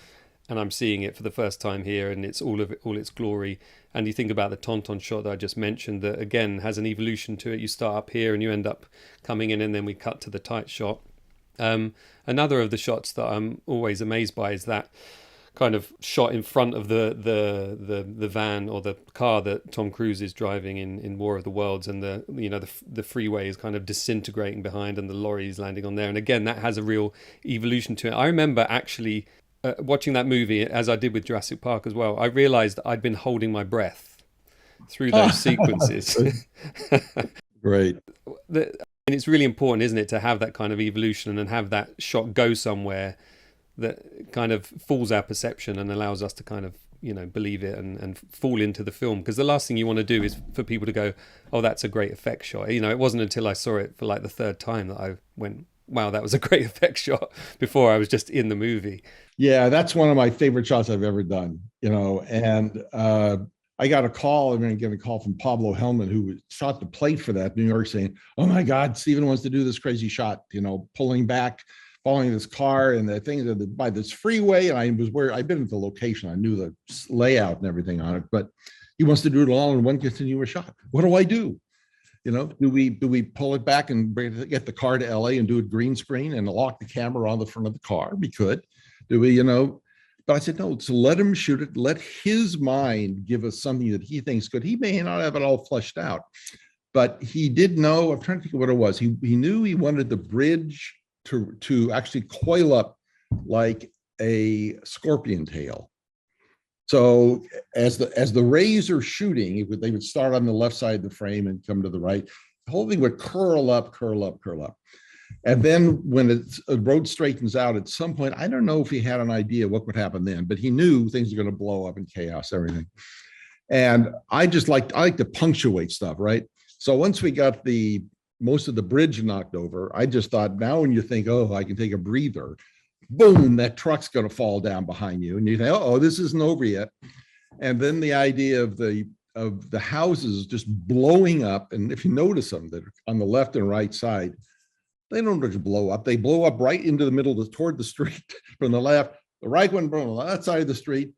and I'm seeing it for the first time here, and it's all its glory. And you think about the Tauntaun shot that I just mentioned, that again has an evolution to it. You start up here and you end up coming in, and then we cut to the tight shot. Another of the shots that I'm always amazed by is that kind of shot in front of the van or the car that Tom Cruise is driving in War of the Worlds, and the freeway is kind of disintegrating behind, and the lorry is landing on there. And again, that has a real evolution to it. I remember actually watching that movie, as I did with Jurassic Park as well. I realized I'd been holding my breath through those sequences. Great. And it's really important, isn't it, to have that kind of evolution and have that shot go somewhere that kind of fools our perception and allows us to kind of, believe it and fall into the film. Because the last thing you want to do is for people to go, oh, that's a great effect shot. It wasn't until I saw it for like the third time that I went, wow, that was a great effect shot. Before I was just in the movie. Yeah, that's one of my favorite shots I've ever done, and I got a call. I'm going to get a call from Pablo Hellman, who shot the plate for that, New York, saying, oh my God, Stephen wants to do this crazy shot, pulling back, following this car and the things by this freeway. And I've been at the location. I knew the layout and everything on it, but he wants to do it all in one continuous shot. What do I do? Do we pull it back and get the car to LA and do it green screen and lock the camera on the front of the car? We could. Do we, But I said, no, so let him shoot it. Let his mind give us something that he thinks good. He may not have it all fleshed out, but he did know, I'm trying to think of what it was. He knew he wanted the bridge to actually coil up like a scorpion tail. So as the rays are shooting, they would start on the left side of the frame and come to the right. The whole thing would curl up. And then when the road straightens out at some point, I don't know if he had an idea what would happen then, but he knew things are going to blow up in chaos, everything. And I like to punctuate stuff, right? So once we got most of the bridge knocked over, I just thought, now when you think, oh, I can take a breather, boom, that truck's going to fall down behind you. And you think, oh, this isn't over yet. And then the idea of the houses just blowing up. And if you notice them, that on the left and right side, they don't just blow up. They blow up right into the middle, toward the street from the left, the right one from the left side of the street.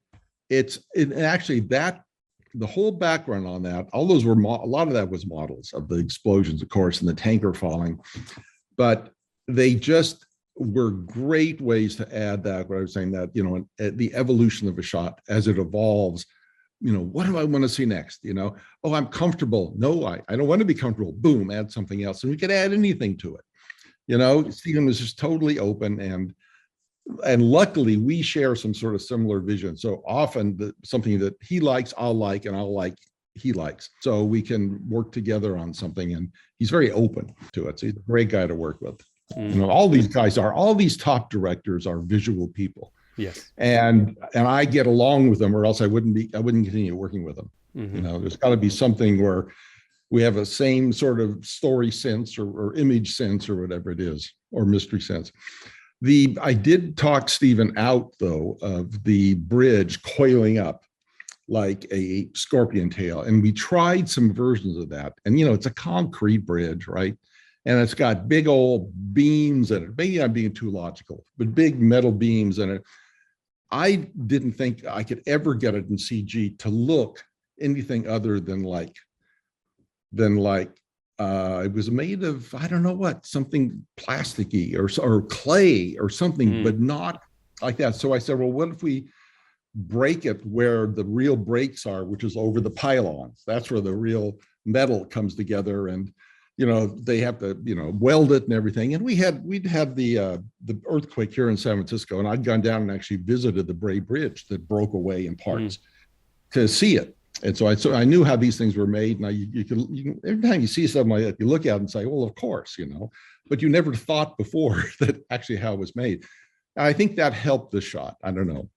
Actually that the whole background on that, all those were a lot of that was models of the explosions, of course, and the tanker falling, but they just were great ways to add that, what I was saying, that, you know, the evolution of a shot as it evolves. You know, what do I want to see next? You know, oh, I'm comfortable. No, I don't want to be comfortable. Boom, add something else. And we could add anything to it. You know, Stephen was just totally open, and luckily we share some sort of similar vision. So often something that he likes, I'll like, and I'll like, he likes. So we can work together on something, and he's very open to it. So he's a great guy to work with. You know, all these top directors are visual people. Yes. And I get along with them, or else I wouldn't continue working with them. You know, there's got to be something where we have a same sort of story sense, or image sense, or whatever it is, or mystery sense. I did talk Stephen out, though, of the bridge coiling up like a scorpion tail. And we tried some versions of that. And, you know, it's a concrete bridge, right? And it's got big old beams in it. Maybe I'm being too logical, but big metal beams in it. I didn't think I could ever get it in CG to look anything other than like it was made of, I don't know what, something plasticky or clay or something, but not like that. So I said, well, what if we break it where the real breaks are, which is over the pylons? That's where the real metal comes together, and, you know, they have to, you know, weld it and everything. And we'd had the earthquake here in San Francisco, and I'd gone down and actually visited the Bray Bridge that broke away in parts to see it. And so I knew how these things were made. Now you can every time you see something like that, you look at it and say, well, of course, you know, but you never thought before that actually how it was made. And I think that helped the shot. I don't know,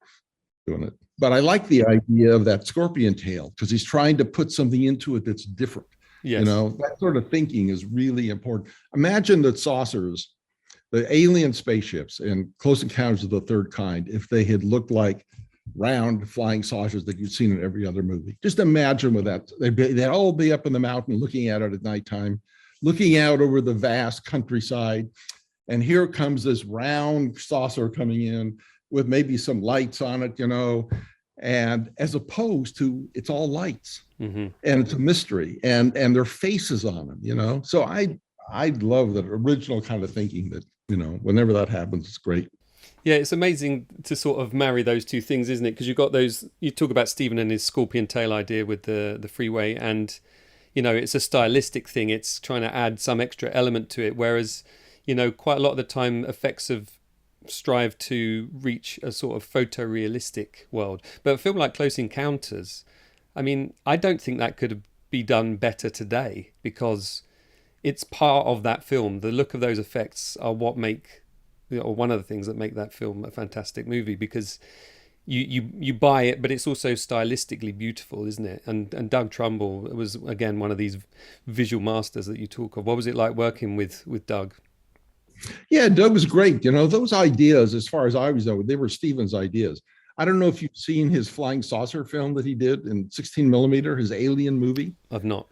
doing it. But I like the idea of that scorpion tail, because he's trying to put something into it that's different. Yes. You know, that sort of thinking is really important. Imagine the saucers, the alien spaceships in Close Encounters of the Third Kind, if they had looked like round flying saucers that you've seen in every other movie. Just imagine with that. They'd all be up in the mountain looking at it at nighttime, looking out over the vast countryside. And here comes this round saucer coming in with maybe some lights on it, you know, and as opposed to it's all lights and it's a mystery, and their faces on them, you know. So I love that original kind of thinking that, you know, whenever that happens, it's great. Yeah, it's amazing to sort of marry those two things, isn't it? Because you've got those, you talk about Stephen and his scorpion tail idea with the freeway, and, you know, it's a stylistic thing. It's trying to add some extra element to it. Whereas, you know, quite a lot of the time effects have strive to reach a sort of photorealistic world. But a film like Close Encounters, I mean, I don't think that could be done better today, because it's part of that film. The look of those effects are what make, or one of the things that make that film a fantastic movie, because you buy it, but it's also stylistically beautiful, isn't it? And Doug Trumbull was, again, one of these visual masters that you talk of. What was it like working with Doug? Yeah, Doug was great. You know, those ideas, as far as I was know, they were Stephen's ideas. I don't know if you've seen his flying saucer film that he did in 16 millimeter, his Alien movie. I've not.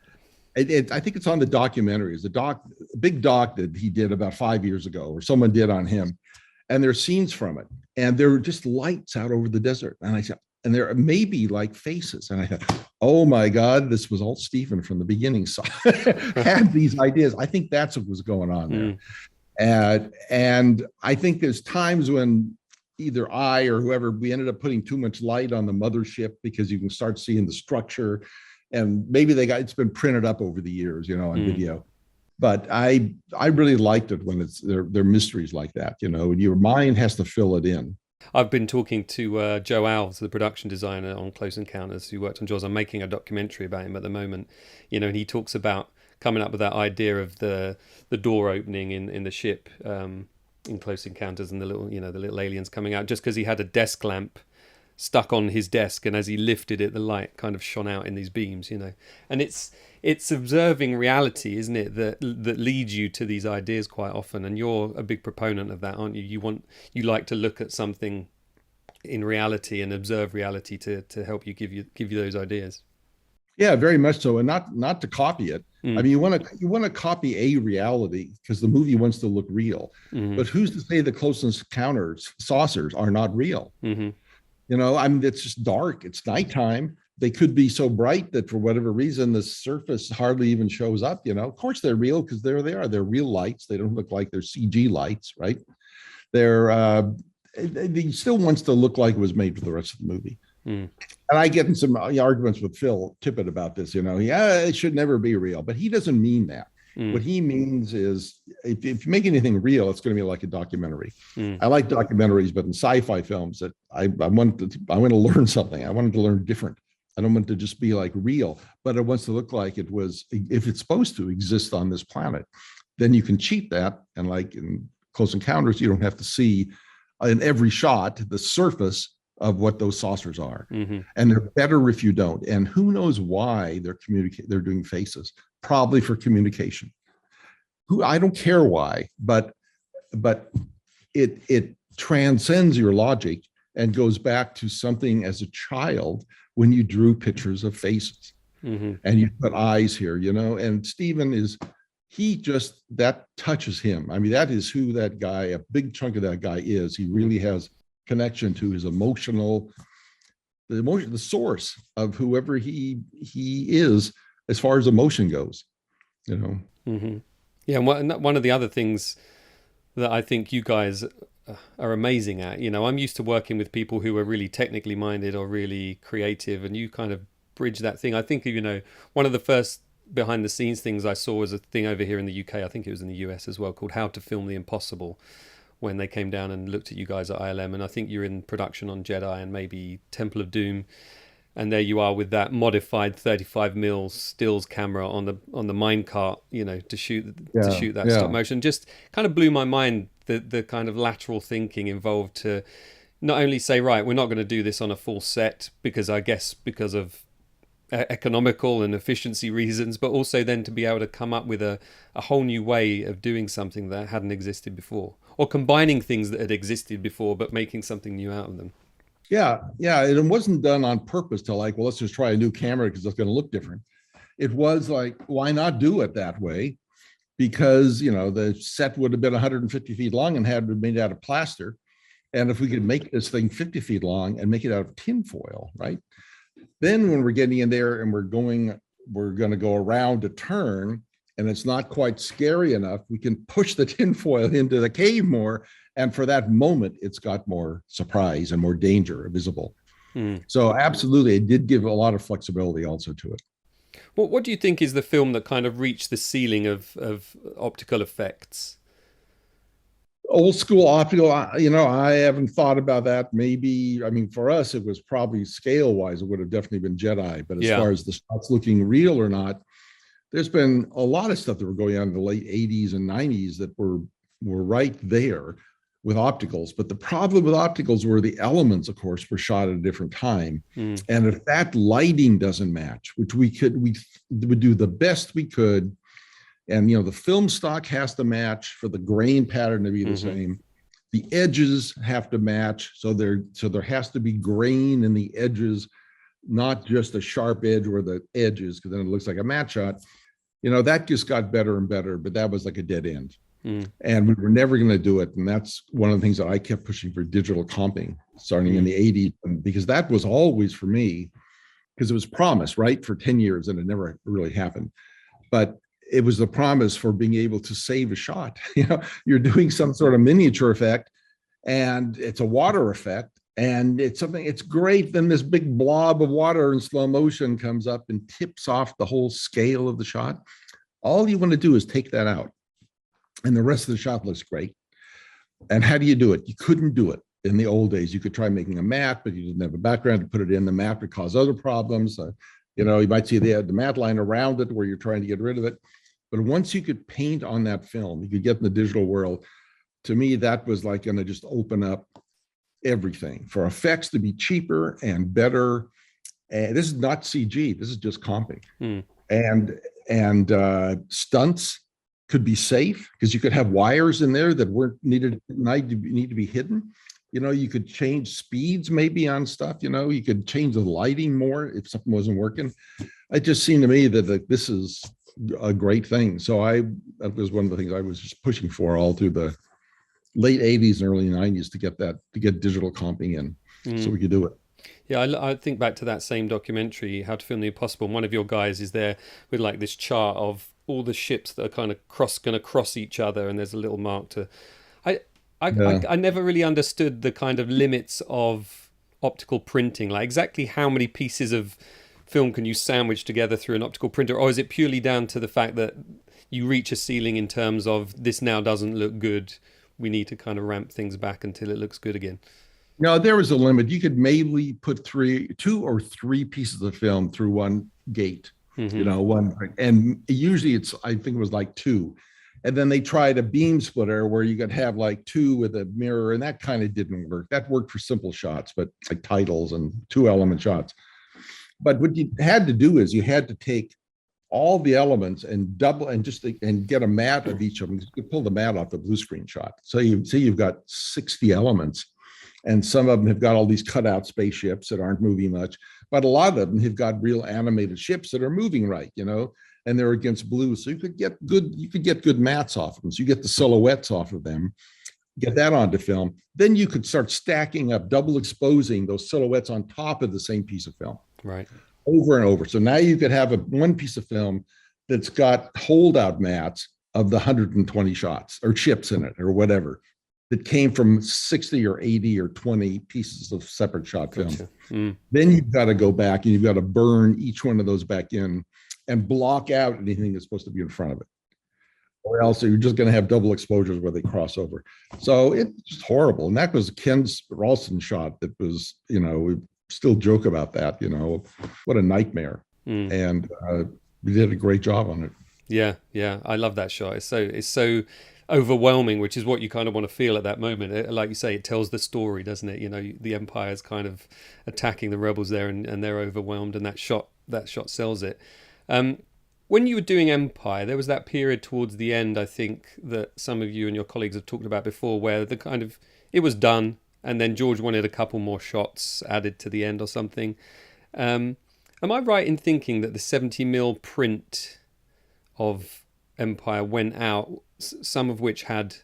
I think it's on the documentary. It's a big doc that he did about 5 years ago, or someone did on him. And there's scenes from it, and there were just lights out over the desert. And I said, and there may be like faces. And I thought, oh my God, this was all Stephen from the beginning. So had these ideas. I think that's what was going on there. And I think there's times when either I or whoever, we ended up putting too much light on the mothership, because you can start seeing the structure, and maybe it's been printed up over the years, you know, on video. But I really liked it when they're mysteries like that, you know, and your mind has to fill it in. I've been talking to Joe Alves, the production designer on Close Encounters, who worked on Jaws. I'm making a documentary about him at the moment, you know, and he talks about coming up with that idea of the door opening in the ship in Close Encounters, and the little aliens coming out, just because he had a desk lamp stuck on his desk, and as he lifted it, the light kind of shone out in these beams, you know. And it's observing reality, isn't it, that leads you to these ideas quite often. And you're a big proponent of that, aren't you? You like to look at something in reality and observe reality to help you give you those ideas. Yeah, very much so, and not to copy it. I mean, you want to copy a reality because the movie wants to look real. But who's to say the Close Encounters saucers are not real? You know, I mean, it's just dark. It's nighttime. they could be so bright that for whatever reason, the surface hardly even shows up. Of course they're real because there they are. They're real lights. They don't look like they're CG lights, right? They still wants to look like it was made for the rest of the movie. And I get in some arguments with Phil Tippett about this. It should never be real, but he doesn't mean that. What he means is if you make anything real, it's going to be like a documentary. I like documentaries, but in sci-fi films, that I want to learn something. I wanted to learn different. I don't want it to just be like real, but it wants to look like it was, if it's supposed to exist on this planet, then you can cheat that. And like in Close Encounters, you don't have to see in every shot the surface of what those saucers are. And they're better if you don't. And who knows why they're doing faces, probably for communication. I don't care why, but it transcends your logic and goes back to something as a child when you drew pictures of faces and you put eyes here, and Stephen that touches him. I mean, that is who that guy, a big chunk of that guy is. He really has connection to his the source of whoever he is as far as emotion goes, Yeah, and one of the other things that I think you guys are amazing at, I'm used to working with people who are really technically minded or really creative, and you kind of bridge that thing. I think, one of the first behind the scenes things I saw was a thing over here in the UK, I think it was in the US as well, called How to Film the Impossible, when they came down and looked at you guys at ILM, and I think you're in production on Jedi and maybe Temple of Doom, and there you are with that modified 35mm stills camera on the minecart, to shoot that stop motion. Just kind of blew my mind, the kind of lateral thinking involved to not only say, right, we're not going to do this on a full set because of economical and efficiency reasons, but also then to be able to come up with a whole new way of doing something that hadn't existed before, or combining things that had existed before but making something new out of them. Yeah, it wasn't done on purpose to like, well, let's just try a new camera because it's going to look different. It was like, why not do it that way? Because the set would have been 150 feet long and had been made out of plaster, and if we could make this thing 50 feet long and make it out of tinfoil, right? Then when we're getting in there and we're going to go around a turn and it's not quite scary enough, we can push the tinfoil into the cave more. And for that moment, it's got more surprise and more danger visible. So absolutely, it did give a lot of flexibility also to it. Well, what do you think is the film that kind of reached the ceiling of optical effects? Old school optical, I haven't thought about that. Maybe, for us, it was probably scale wise, it would have definitely been Jedi. But as far as the shots looking real or not, there's been a lot of stuff that were going on in the late 80s and 90s that were right there with opticals. But the problem with opticals were the elements, of course, were shot at a different time. And if that lighting doesn't match, which we would do the best we could, and the film stock has to match for the grain pattern to be the same. The edges have to match, so there has to be grain in the edges, not just a sharp edge where the edge is, because then it looks like a matte shot. That just got better and better, but that was like a dead end. And we were never going to do it. And that's one of the things that I kept pushing for digital comping starting in the 80s, because that was always for me, because it was promised, right, for 10 years, and it never really happened. But it was the promise for being able to save a shot. You're doing some sort of miniature effect and it's a water effect and it's great. Then this big blob of water in slow motion comes up and tips off the whole scale of the shot. All you want to do is take that out and the rest of the shot looks great. And how do you do it? You couldn't do it in the old days. You could try making a matte, but you didn't have a background to put it in. The matte would cause other problems. You might see the matte line around it where you're trying to get rid of it. But once you could paint on that film, you could get in the digital world. To me, that was like going to just open up everything for effects to be cheaper and better. And this is not CG. This is just comping. And stunts could be safe because you could have wires in there that weren't need to be hidden. You could change speeds maybe on stuff. You could change the lighting more if something wasn't working. It just seemed to me that this is a great thing. So that was one of the things I was just pushing for all through the late 80s and early 90s to get digital comping in so we could do it. Yeah, I think back to that same documentary, How to Film the Impossible. And one of your guys is there with like this chart of all the ships that are kind of going to cross each other, and there's a little mark to. I, Yeah. I never really understood the kind of limits of optical printing, like exactly how many pieces of film can you sandwich together through an optical printer, or is it purely down to the fact that you reach a ceiling in terms of this now doesn't look good? We need to kind of ramp things back until it looks good again. No, there was a limit. You could maybe put two or three pieces of film through one gate, Hmm. one, and usually I think it was like two. And then they tried a beam splitter where you could have like two with a mirror, and that kind of didn't work. That worked for simple shots, but like titles and 2 element shots. But what you had to do is you had to take all the elements and double and get a mat of each of them. You pull the mat off the blue screen shot. So you see you've got 60 elements, and some of them have got all these cutout spaceships that aren't moving much, but a lot of them have got real animated ships that are moving right, and they're against blue. So you could get good mats off of them. So you get the silhouettes off of them, get that onto film. Then you could start stacking up, double exposing those silhouettes on top of the same piece of film. Right. Over and over. So now you could have one piece of film that's got holdout mats of the 120 shots or chips in it or whatever that came from 60 or 80 or 20 pieces of separate shot film. Then you've got to go back and you've got to burn each one of those back in and block out anything that's supposed to be in front of it. Or else you're just going to have double exposures where they cross over. So it's just horrible. And that was Ken's Ralston shot that was, we still joke about that, what a nightmare. And we did a great job on it. Yeah, I love that shot. It's so overwhelming, which is what you kind of want to feel at that moment. Like you say, it tells the story, doesn't it? The Empire's kind of attacking the rebels there, and they're overwhelmed, and that shot sells it. When you were doing Empire, there was that period towards the end, I think, that some of you and your colleagues have talked about before, where it was done, and then George wanted a couple more shots added to the end or something. Am I right in thinking that the 70mm print of Empire went out, some of which had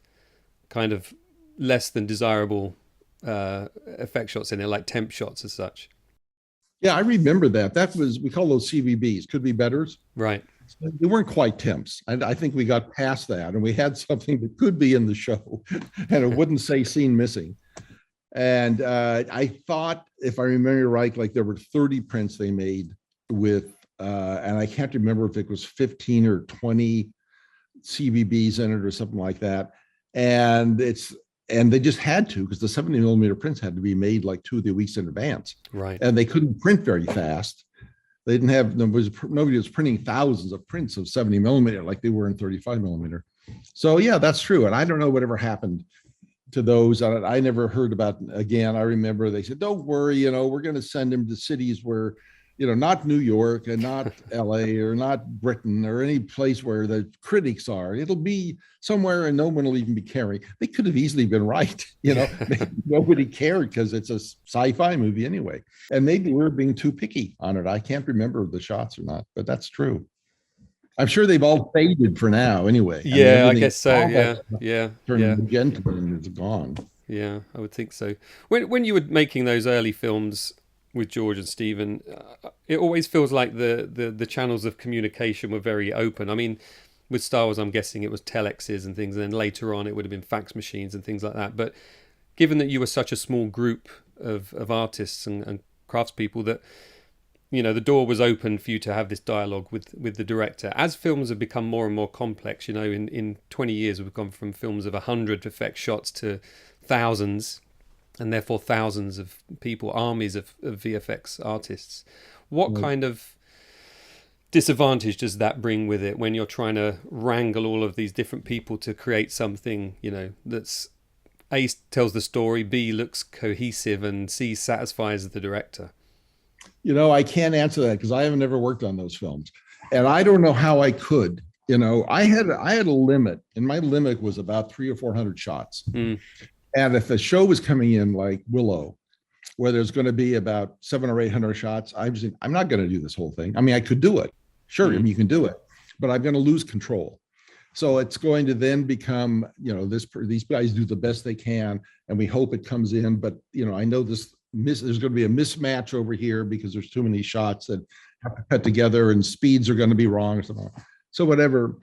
kind of less than desirable effect shots in it, like temp shots as such? Yeah, I remember that. That was, we call those CVBs, could be betters. Right. They weren't quite temps. I think we got past that, and we had something that could be in the show, and it wouldn't say scene missing. And I thought, if I remember right, like there were 30 prints they made with, and I can't remember if it was 15 or 20 CVBs in it or something like that. And they just had to, because the 70mm prints had to be made like 2 or 3 weeks in advance. Right. And they couldn't print very fast. They didn't have, nobody was printing thousands of prints of 70mm like they were in 35mm. So yeah, that's true. And I don't know whatever happened to those. I never heard about again. I remember they said, don't worry, we're going to send them to cities where, not New York and not LA or not Britain or any place where the critics are. It'll be somewhere and no one will even be caring. They could have easily been right. Nobody cared because it's a sci-fi movie anyway. And maybe we're being too picky on it. I can't remember the shots or not, but that's true. I'm sure they've all faded for now anyway. Yeah, I guess so. Yeah. Magenta and it's gone. Yeah, I would think so. When you were making those early films with George and Stephen, it always feels like the channels of communication were very open. I mean, with Star Wars, I'm guessing it was telexes and things, and then later on it would have been fax machines and things like that. But given that you were such a small group of artists and craftspeople, that the door was open for you to have this dialogue with the director. As films have become more and more complex, in 20 years we've gone from films of 100 effect shots to thousands, and therefore thousands of people, armies of VFX artists. What kind of disadvantage does that bring with it when you're trying to wrangle all of these different people to create something, that's A, tells the story, B, looks cohesive, and C, satisfies the director? I can't answer that because I haven't ever worked on those films, and I don't know how I could. I had a limit, and my limit was about 300 or 400 shots. And if a show was coming in like Willow, where there's going to be about 700 or 800 shots, I'm not going to do this whole thing. I mean, I could do it. Sure, I mean, you can do it, but I'm going to lose control. So it's going to then become, these guys do the best they can, and we hope it comes in. But I know this there's going to be a mismatch over here because there's too many shots that have to cut together and speeds are going to be wrong or something. So whatever.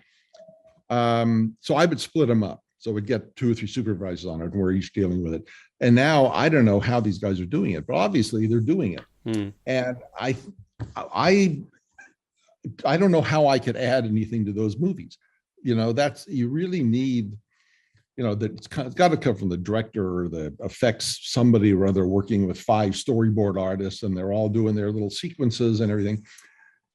So I would split them up. So we'd get 2 or 3 supervisors on it and we're each dealing with it. And now I don't know how these guys are doing it, but obviously they're doing it. And I don't know how I could add anything to those movies. You know, you really need, you know, that it's got to come from the director or the effects, somebody or other working with 5 storyboard artists and they're all doing their little sequences and everything.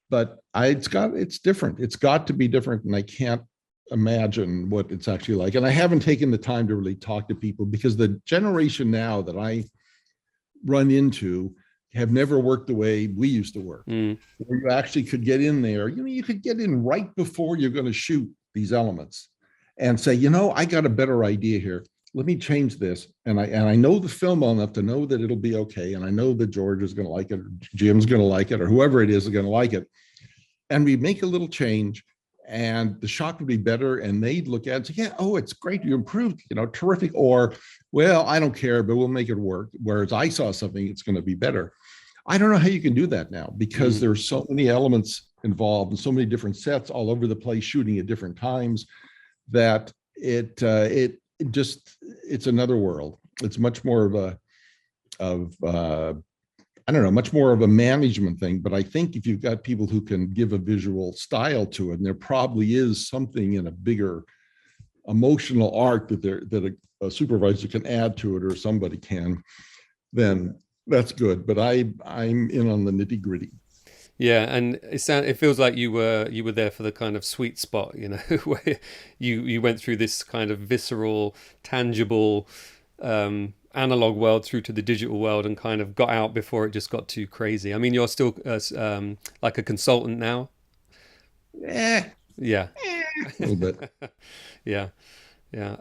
But it's different. It's got to be different. And I can't imagine what it's actually like. And I haven't taken the time to really talk to people because the generation now that I run into have never worked the way we used to work, where you actually could get in there. You know, you could get in right before you're going to shoot these elements and say, you know, I got a better idea here. Let me change this. And I know the film well enough to know that it'll be okay. And I know that George is going to like it, or Jim's going to like it, or whoever it is going to like it. And we make a little change and the shot would be better. And they'd look at it and say, yeah, oh, it's great. You improved, you know, terrific. Or, well, I don't care, but we'll make it work. Whereas I saw something, it's going to be better. I don't know how you can do that now because there's so many elements involved and so many different sets all over the place shooting at different times that it's another world. It's much more of I don't know, much more of a management thing. But I think if you've got people who can give a visual style to it, and there probably is something in a bigger emotional arc that a supervisor can add to it or somebody can, then that's good. But I'm in on the nitty gritty. Yeah, and it feels like you were there for the kind of sweet spot, you know, where you went through this kind of visceral, tangible, analog world through to the digital world and kind of got out before it just got too crazy. I mean, you're still like a consultant now. Yeah. A little bit. Yeah.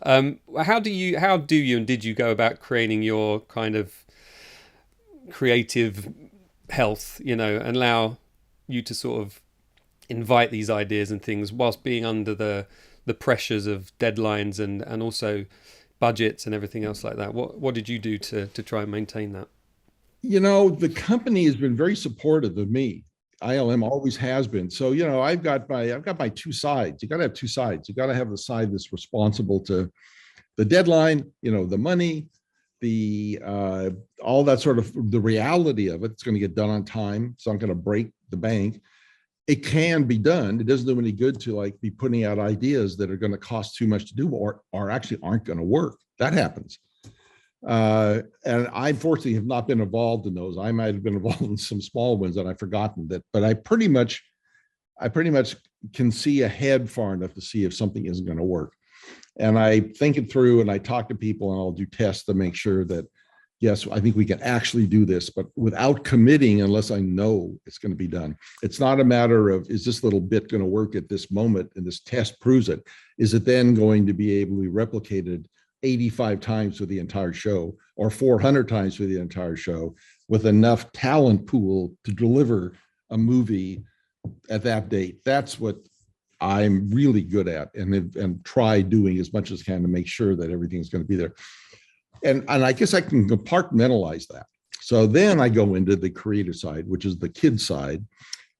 How do you and did you go about creating your kind of creative health, you know, and allow you to sort of invite these ideas and things whilst being under the pressures of deadlines and also budgets and everything else like that? What did you do to try and maintain that? You know, the company has been very supportive of me. ILM always has been. So, you know, I've got my 2 sides. You got to have 2 sides. You got to have the side that's responsible to the deadline, you know, the money, the all that sort of the reality of it. It's going to get done on time. It's not going to break the bank. It can be done. It doesn't do any good to like be putting out ideas that are going to cost too much to do or actually aren't going to work. That happens. And I fortunately have not been involved in those. I might have been involved in some small ones that I've forgotten that, but I pretty much can see ahead far enough to see if something isn't going to work. And I think it through and I talk to people and I'll do tests to make sure that, yes, I think we can actually do this, but without committing unless I know it's going to be done. It's not a matter of, is this little bit going to work at this moment and this test proves it? Is it then going to be able to be replicated 85 times for the entire show or 400 times for the entire show with enough talent pool to deliver a movie at that date? That's what I'm really good at and try doing as much as I can to make sure that everything's going to be there. And I guess I can compartmentalize that. So then I go into the creative side, which is the kid side,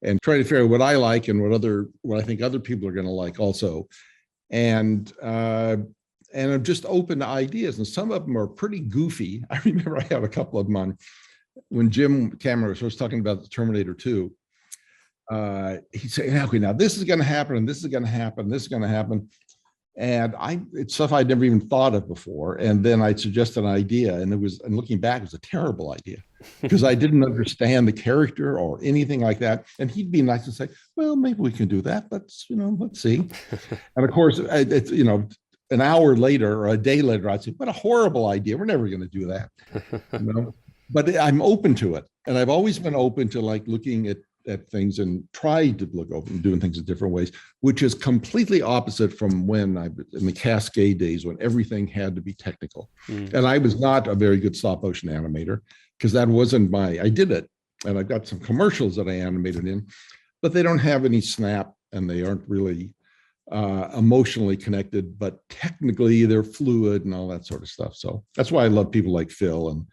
and try to figure out what I like and what I think other people are going to like also. And I'm just open to ideas. And some of them are pretty goofy. I remember I had a couple of them on when Jim Cameron was talking about the Terminator 2. He'd say, okay, now this is going to happen, and this is going to happen, this is going to happen. And it's stuff I'd never even thought of before. And then I'd suggest an idea, and looking back, it was a terrible idea because I didn't understand the character or anything like that. And he'd be nice to say, well, maybe we can do that. Let's see. And of course, it's, an hour later or a day later, I'd say, what a horrible idea. We're never going to do that. But I'm open to it. And I've always been open to like looking at things and try to look open and doing things in different ways, which is completely opposite from when in the Cascade days when everything had to be technical. And I was not a very good stop motion animator because that wasn't I did it. And I've got some commercials that I animated in, but they don't have any snap and they aren't really emotionally connected, but technically they're fluid and all that sort of stuff. So that's why I love people like Phil and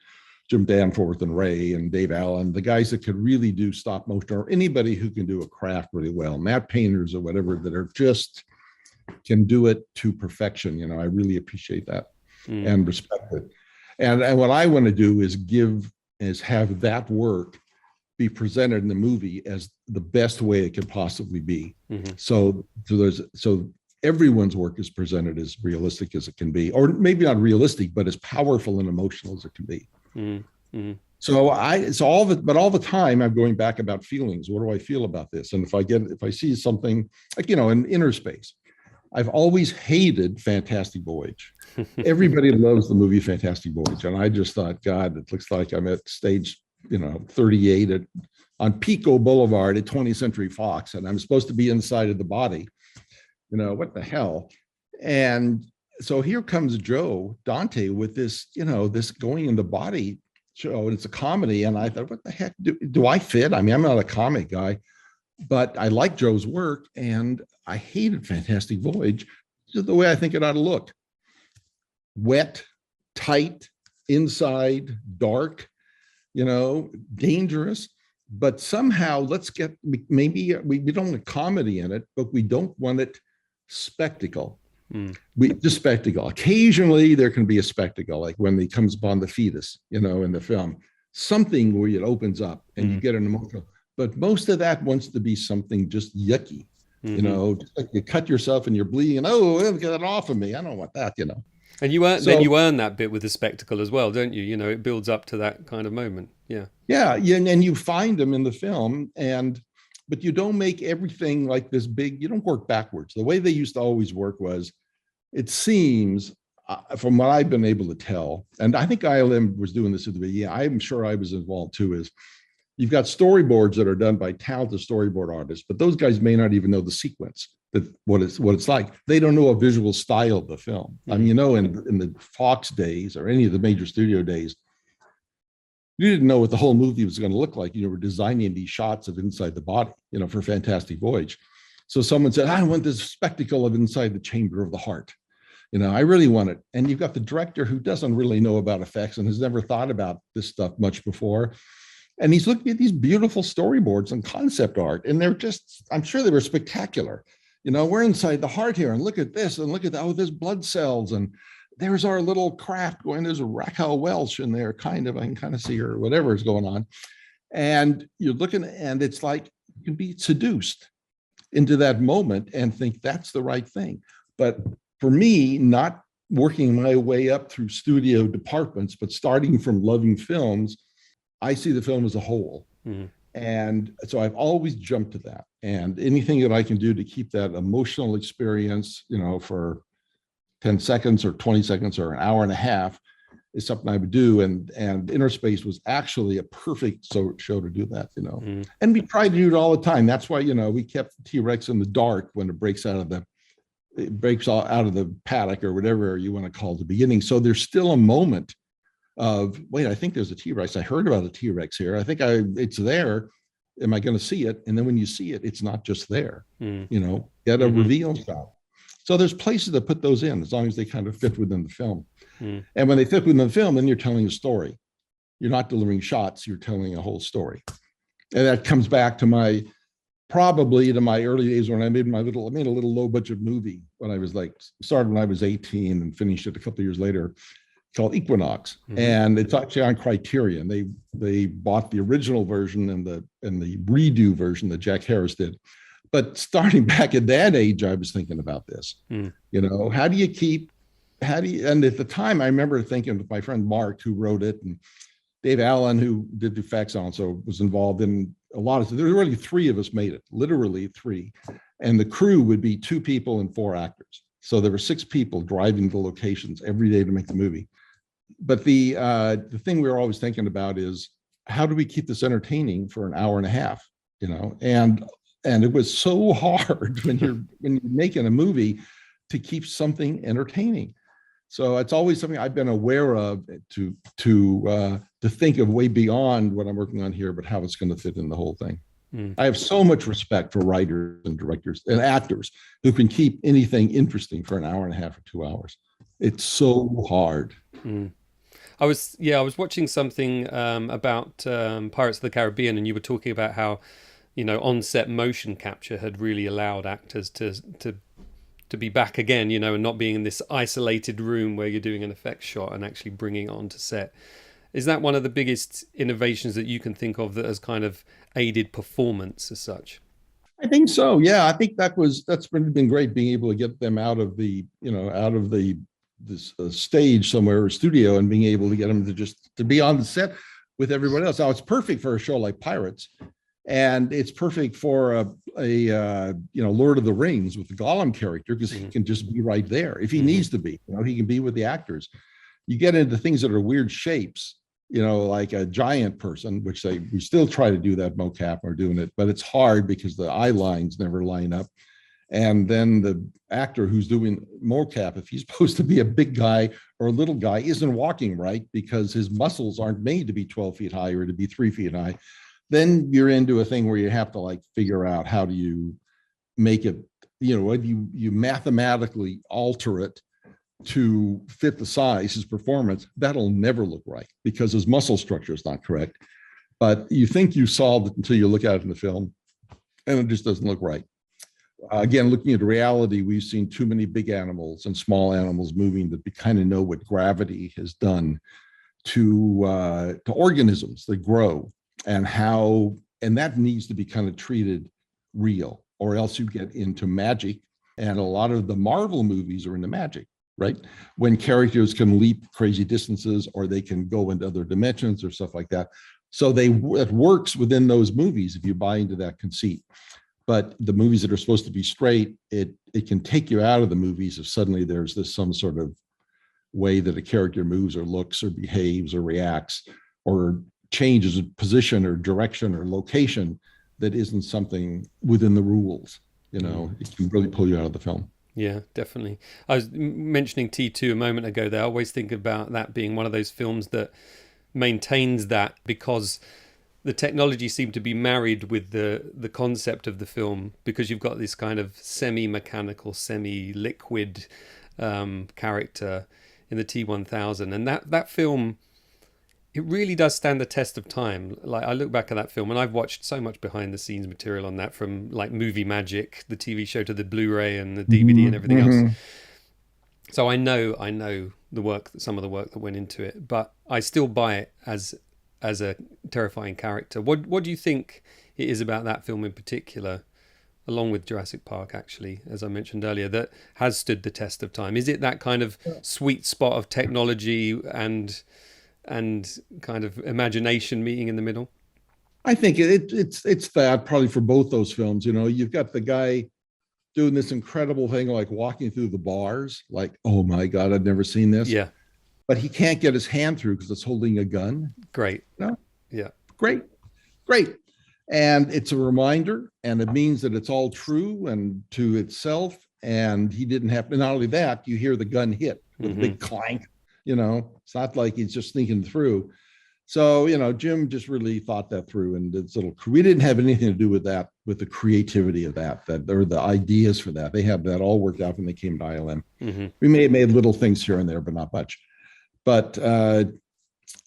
Jim Danforth and Ray and Dave Allen, the guys that could really do stop motion, or anybody who can do a craft really well, matte painters or whatever, that are just can do it to perfection. You know, I really appreciate that and respect it. And what I want to do is have that work be presented in the movie as the best way it could possibly be. So everyone's work is presented as realistic as it can be, or maybe not realistic, but as powerful and emotional as it can be. So all the time I'm going back about feelings. What do I feel about this? And if I see something like, you know, in inner space, I've always hated Fantastic Voyage. Everybody loves the movie Fantastic Voyage. And I just thought, God, it looks like I'm at stage, you know, 38 on Pico Boulevard at 20th Century Fox, and I'm supposed to be inside of the body. You know, what the hell? And so here comes Joe Dante with this, you know, this going into body show, and it's a comedy. And I thought, what the heck do I fit? I mean, I'm not a comic guy, but I like Joe's work, and I hated Fantastic Voyage, just the way I think it ought to look. Wet, tight, inside, dark, you know, dangerous. But somehow maybe we don't want comedy in it, but we don't want it spectacle. Just spectacle. Occasionally there can be a spectacle, like when he comes upon the fetus, you know, in the film, something where it opens up and you get an emotional. But most of that wants to be something just yucky, you know, just like you cut yourself and you're bleeding, and get that off of me. I don't want that, you know. And then you earn that bit with the spectacle as well, don't you? You know, it builds up to that kind of moment. Yeah, and you find them in the film, but you don't make everything like this big. You don't work backwards. The way they used to always work was, it seems, from what I've been able to tell, and I think ILM was doing this at the beginning. Yeah, I'm sure I was involved too. Is you've got storyboards that are done by talented storyboard artists, but those guys may not even know the sequence, that what it's like. They don't know a visual style of the film. I mean, you know, in the Fox days or any of the major studio days, you didn't know what the whole movie was going to look like. You were designing these shots of inside the body, you know, for Fantastic Voyage. So someone said, I want this spectacle of inside the chamber of the heart. You know, I really want it. And you've got the director who doesn't really know about effects and has never thought about this stuff much before. And he's looking at these beautiful storyboards and concept art, and they're just, I'm sure they were spectacular. You know, we're inside the heart here, and look at this, and look at that. Oh, there's blood cells, and there's our little craft going. There's a Raquel Welch in there, kind of. I can kind of see her, whatever is going on. And you're looking, and it's like you can be seduced into that moment and think that's the right thing. But for me, not working my way up through studio departments, but starting from loving films, I see the film as a whole. And so I've always jumped to that. And anything that I can do to keep that emotional experience, you know, for 10 seconds or 20 seconds or an hour and a half is something I would do. And Inner Space was actually a perfect show to do that, you know. And we try to do it all the time. That's why, you know, we kept the T-Rex in the dark when it breaks out of the paddock or whatever you want to call it, the beginning. So there's still a moment of, wait, I think there's a T-Rex. I heard about a T-Rex here. I think it's there. Am I going to see it? And then when you see it, it's not just there. You know, get a reveal shot. So there's places to put those in as long as they kind of fit within the film. And when they fit within the film, then you're telling a story. You're not delivering shots. You're telling a whole story. And that comes back to probably to my early days when I made a little low budget movie when I was started when I was 18 and finished it a couple of years later, called Equinox. And it's actually on Criterion. They bought the original version and the redo version that Jack Harris did. But starting back at that age, I was thinking about this. You know, and at the time I remember thinking with my friend Mark, who wrote it, and Dave Allen, who did the effects also, was involved in a lot of, there were really 3 of us made it, literally 3. And the crew would be 2 people and 4 actors. So there were 6 people driving the locations every day to make the movie. But the thing we were always thinking about is, how do we keep this entertaining for an hour and a half, you know? And it was so hard when you're making a movie to keep something entertaining. So it's always something I've been aware of to think of way beyond what I'm working on here, but how it's going to fit in the whole thing. I have so much respect for writers and directors and actors who can keep anything interesting for an hour and a half or 2 hours. It's so hard. I was watching something about Pirates of the Caribbean, and you were talking about how, on-set motion capture had really allowed actors to be back again, and not being in this isolated room where you're doing an effects shot and actually bringing it onto set. Is that one of the biggest innovations that you can think of that has kind of aided performance as such? I think so. Yeah, I think that's been great, being able to get them out of the this stage somewhere or studio, and being able to get them to be on the set with everybody else. Now it's perfect for a show like Pirates, and it's perfect for a Lord of the Rings with the Gollum character, because he can just be right there if he needs to be. He can be with the actors. You get into things that are weird shapes, like a giant person, which we still try to do that mocap or doing it, but it's hard because the eye lines never line up. And then the actor who's doing mocap, if he's supposed to be a big guy or a little guy, isn't walking right because his muscles aren't made to be 12 feet high or to be 3 feet high. Then you're into a thing where you have to figure out how do you make it, you mathematically alter it to fit the size, his performance. That'll never look right because his muscle structure is not correct. But you think you solved it until you look at it in the film, and it just doesn't look right. Again, looking at reality, we've seen too many big animals and small animals moving that we kind of know what gravity has done to organisms that grow, and that needs to be kind of treated real, or else you get into magic. And a lot of the Marvel movies are into magic, right? When characters can leap crazy distances, or they can go into other dimensions or stuff like that. So it works within those movies if you buy into that conceit. But the movies that are supposed to be straight, it can take you out of the movies if suddenly there's some sort of way that a character moves or looks or behaves or reacts or changes position or direction or location that isn't something within the rules. It can really pull you out of the film. Yeah, definitely. I was mentioning T2 a moment ago there. I always think about that being one of those films that maintains that because the technology seemed to be married with the concept of the film, because you've got this kind of semi-mechanical, semi-liquid character in the T1000. And that film, it really does stand the test of time. Like, I look back at that film, and I've watched so much behind the scenes material on that, from like Movie Magic, the TV show, to the Blu-ray and the DVD and everything else. So I know some of the work that went into it, but I still buy it as a terrifying character. What do you think it is about that film in particular, along with Jurassic Park, actually, as I mentioned earlier, that has stood the test of time? Is it that kind of sweet spot of technology and kind of imagination meeting in the middle? I think it's that probably for both those films. You've got the guy doing this incredible thing, like walking through the bars, like, oh my God, I've never seen this. Yeah. But he can't get his hand through because it's holding a gun. Great. No? Yeah. Great. And it's a reminder, and it means that it's all true and to itself. And he didn't have, not only that, you hear the gun hit with a big clank. It's not like he's just sneaking through. So, Jim just really thought that through, and we didn't have anything to do with that, with the creativity of that or the ideas for that. They have that all worked out when they came to ILM. We may have made little things here and there, but not much. But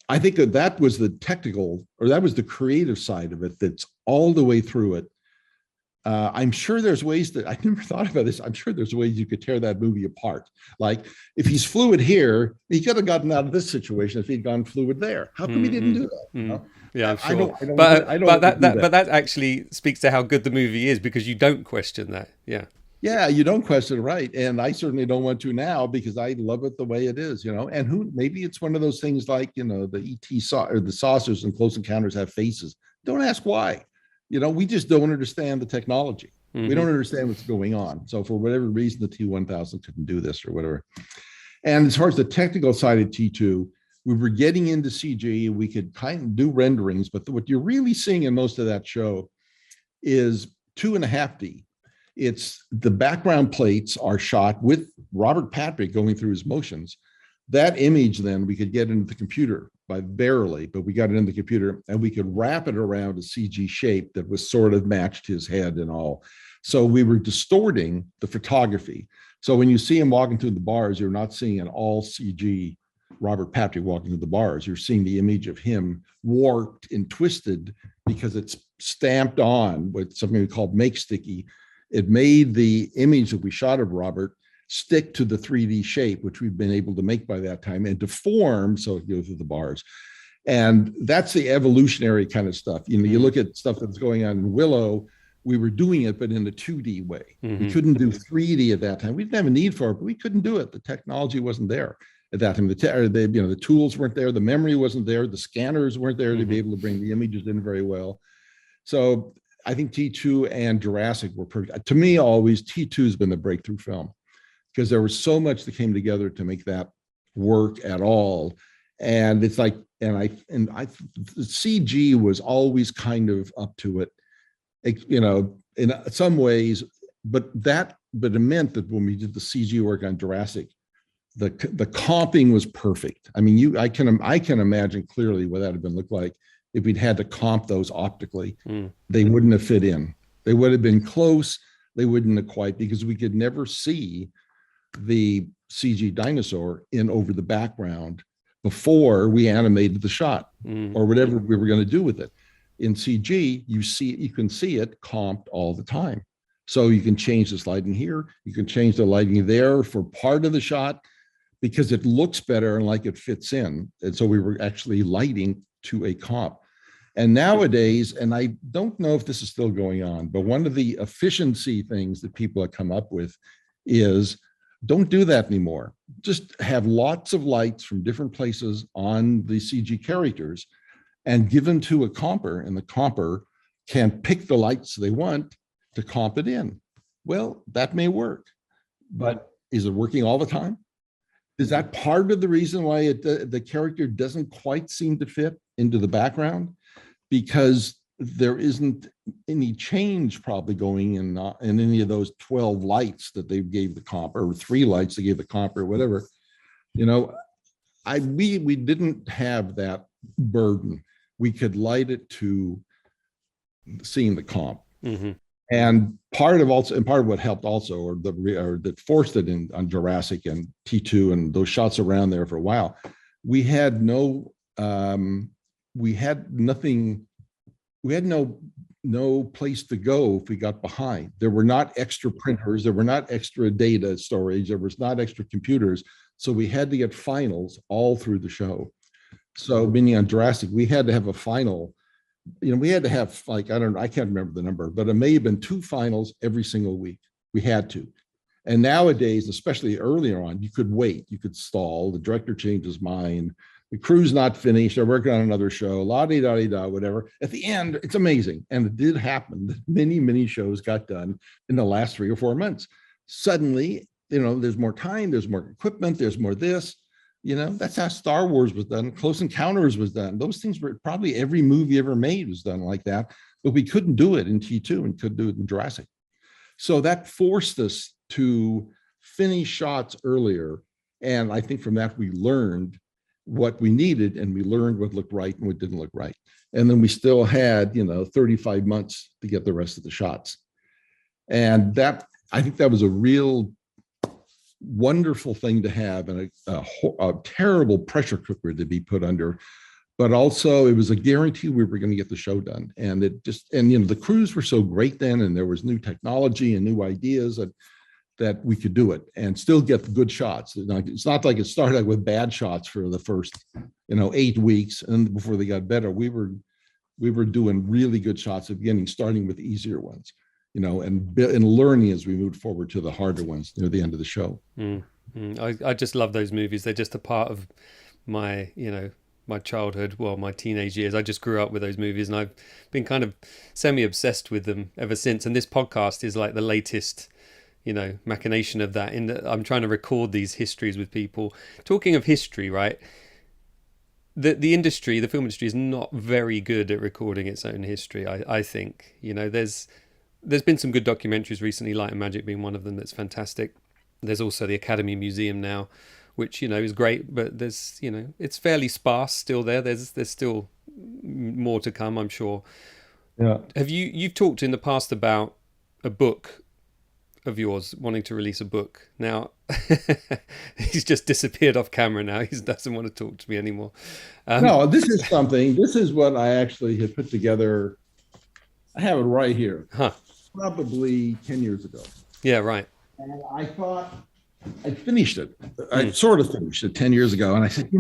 I think that was the technical, or that was the creative side of it that's all the way through it. I'm sure there's ways that I never thought about this. I'm sure there's ways you could tear that movie apart. Like, if he's fluid here, he could have gotten out of this situation if he'd gone fluid there. How come he didn't do that? Yeah, I'm sure. But that actually speaks to how good the movie is, because you don't question that. Yeah. Yeah, you don't question it, right? And I certainly don't want to now, because I love it the way it is, And maybe it's one of those things like, the ET or the saucers and Close Encounters have faces. Don't ask why. We just don't understand the technology. We don't understand what's going on. So for whatever reason, the T1000 couldn't do this or whatever. And as far as the technical side of T2, we were getting into CG. We could kind of do renderings, but what you're really seeing in most of that show is 2.5D. It's the background plates are shot with Robert Patrick going through his motions. That image, then we could get into the computer barely, but we got it in the computer, and we could wrap it around a CG shape that was sort of matched his head and all. So we were distorting the photography. So when you see him walking through the bars, you're not seeing an all CG Robert Patrick walking to the bars. You're seeing the image of him warped and twisted because it's stamped on with something we call make sticky. It made the image that we shot of Robert stick to the 3D shape, which we've been able to make by that time, and deform so it goes through the bars. And that's the evolutionary kind of stuff. You know, you look at stuff that's going on in Willow, we were doing it, but in a 2D way. We couldn't do 3D at that time. We didn't have a need for it, but we couldn't do it. The technology wasn't there at that time. The tools weren't there. The memory wasn't there. The scanners weren't there to be able to bring the images in very well. So I think T2 and Jurassic were to me, always T2 has been the breakthrough film, because there was so much that came together to make that work at all. And it's like, the CG was always kind of up to it, you know, in some ways, but it meant that when we did the CG work on Jurassic, the comping was perfect. I mean, I can imagine clearly what that had been looked like if we'd had to comp those optically. They wouldn't have fit in. They would have been close. They wouldn't have quite, because we could never see the CG dinosaur in over the background before we animated the shot or whatever we were going to do with it. In CG, you can see it comped all the time. So you can change this lighting here. You can change the lighting there for part of the shot because it looks better and like it fits in. And so we were actually lighting to a comp. And nowadays, and I don't know if this is still going on, but one of the efficiency things that people have come up with is don't do that anymore. Just have lots of lights from different places on the CG characters and give them to a comper, and the comper can pick the lights they want to comp it in. Well, that may work, but is it working all the time? Is that part of the reason why the character doesn't quite seem to fit into the background? Because there isn't any change probably going in any of those 12 lights that they gave the comp, or 3 lights they gave the comp, or whatever. You know, we didn't have that burden. We could light it to seeing the comp. And part of what helped also, or that forced it in on Jurassic and T2 and those shots around there for a while, we had no place to go if we got behind. There were not extra printers, there were not extra data storage, there was not extra computers. So we had to get finals all through the show. So meaning on Jurassic, we had to have a final, you know, we had to have, like, I can't remember the number, but it may have been 2 finals every single week. We had to. And nowadays, especially earlier on, you could wait, you could stall, the director changed his mind, the crew's not finished, they're working on another show, la-di-da-di-da, whatever. At the end, it's amazing. And it did happen. Many, many shows got done in the last 3 or 4 months. Suddenly, you know, there's more time, there's more equipment, there's more this. You know, that's how Star Wars was done. Close Encounters was done. Those things were probably every movie ever made was done like that, but we couldn't do it in T2 and couldn't do it in Jurassic. So that forced us to finish shots earlier. And I think from that, we learned what we needed, and we learned what looked right and what didn't look right. And then we still had, you know, 35 months to get the rest of the shots. And that, I think that was a real wonderful thing to have, and a terrible pressure cooker to be put under, but also it was a guarantee we were going to get the show done. And you know, the crews were so great then, and there was new technology and new ideas that we could do it and still get the good shots. It's not like it started out with bad shots for the first, you know, 8 weeks, and before they got better, we were doing really good shots at the beginning, starting with easier ones, you know, and learning as we moved forward to the harder ones near the end of the show. I just love those movies. They're just a part of my, you know, my childhood, well, my teenage years. I just grew up with those movies, and I've been kind of semi-obsessed with them ever since. And this podcast is like the latest, you know, machination of that. I'm trying to record these histories with people. Talking of history, right? The industry, the film industry, is not very good at recording its own history. I think, you know, there's been some good documentaries recently, Light and Magic being one of them, that's fantastic. There's also the Academy Museum now, which, you know, is great, but there's, you know, it's fairly sparse still there. There's still more to come, I'm sure. Yeah. You've talked in the past about a book of yours wanting to release a book. Now, he's just disappeared off camera now. He doesn't want to talk to me anymore. No, this is what I actually had put together. I have it right here. Huh. Probably 10 years ago. Yeah, right. And I thought I finished it. I sort of finished it 10 years ago. And I said,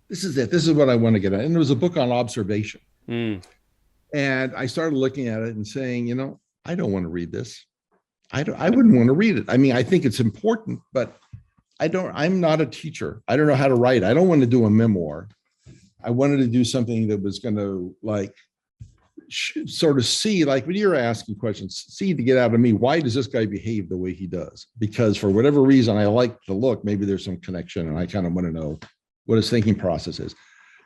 this is it. This is what I want to get at. And it was a book on observation. And I started looking at it and saying, I don't want to read this. I wouldn't want to read it. I mean, I think it's important, but I'm not a teacher. I don't know how to write. I don't want to do a memoir. I wanted to do something that was going to sort of see, like when you're asking questions, see to get out of me, why does this guy behave the way he does? Because for whatever reason, I like the look, maybe there's some connection and I kind of want to know what his thinking process is.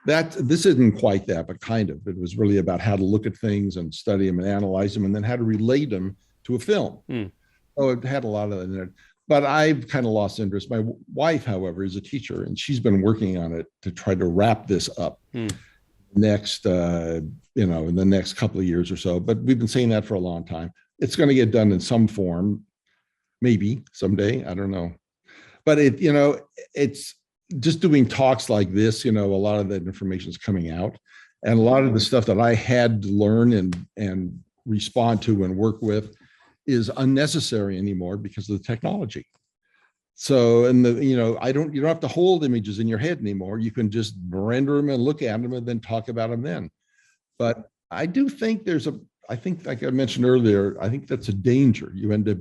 This isn't quite that, but kind of. It was really about how to look at things and study them and analyze them and then how to relate them to a film. Oh, it had a lot of that in it. But I've kind of lost interest. My wife, however, is a teacher, and she's been working on it to try to wrap this up next, in the next couple of years or so. But we've been saying that for a long time. It's going to get done in some form, maybe someday. I don't know. But it's just doing talks like this. A lot of that information is coming out, and a lot of the stuff that I had to learn and respond to and work with is unnecessary anymore because of the technology. So, and you don't have to hold images in your head anymore. You can just render them and look at them and then talk about them then. But I do think I think like I mentioned earlier, I think that's a danger. You end up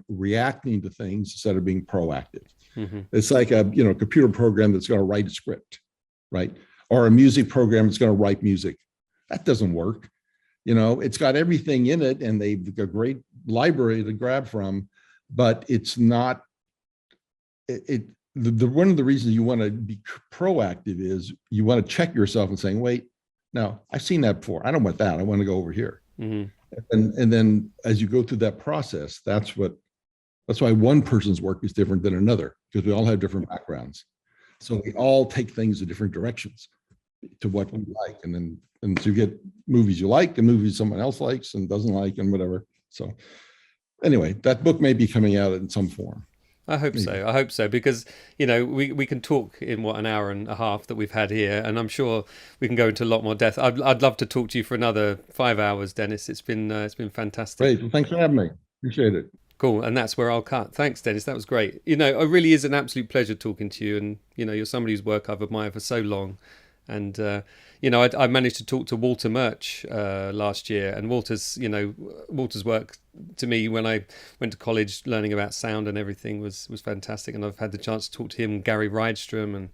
reacting to things instead of being proactive. It's like a computer program that's going to write a script, right? Or a music program that's going to write music. That doesn't work. It's got everything in it and they've got a great library to grab from, but it's not one of the reasons you want to be proactive is you want to check yourself and saying, wait, no, I've seen that before. I don't want that. I want to go over here. And then as you go through that process, that's why one person's work is different than another, because we all have different backgrounds. So we all take things in different directions to what we like. And so you get movies you like and movies someone else likes and doesn't like and whatever. So anyway, that book may be coming out in some form. I hope so. I hope so, because we can talk in an hour and a half that we've had here, and I'm sure we can go into a lot more depth. I'd love to talk to you for another 5 hours, Dennis. It's been fantastic. Great. Well, thanks for having me. Appreciate it. Cool. And that's where I'll cut. Thanks, Dennis. That was great. It really is an absolute pleasure talking to you, and you're somebody whose work I've admired for so long. And I managed to talk to Walter Murch last year, and Walter's work to me when I went to college, learning about sound and everything was fantastic. And I've had the chance to talk to him, Gary Rydstrom,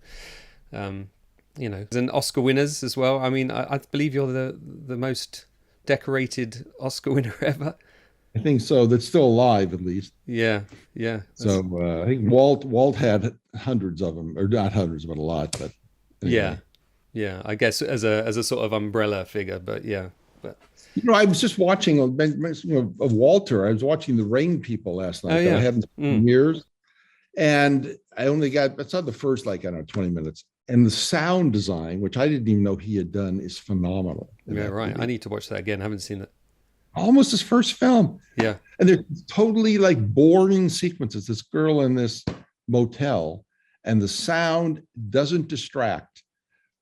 and and Oscar winners as well. I mean, I believe you're the most decorated Oscar winner ever. I think so. That's still alive, at least. Yeah. So I think Walt had hundreds of them, or not hundreds, but a lot. But anyway. Yeah, I guess as a sort of umbrella figure, but yeah. But I was just watching of Walter. I was watching The Rain People last night. That I hadn't seen in years, and I saw the first 20 minutes. And the sound design, which I didn't even know he had done, is phenomenal. Yeah, right. Movie. I need to watch that again. I haven't seen it. Almost his first film. Yeah, and they're totally boring sequences. This girl in this motel, and the sound doesn't distract,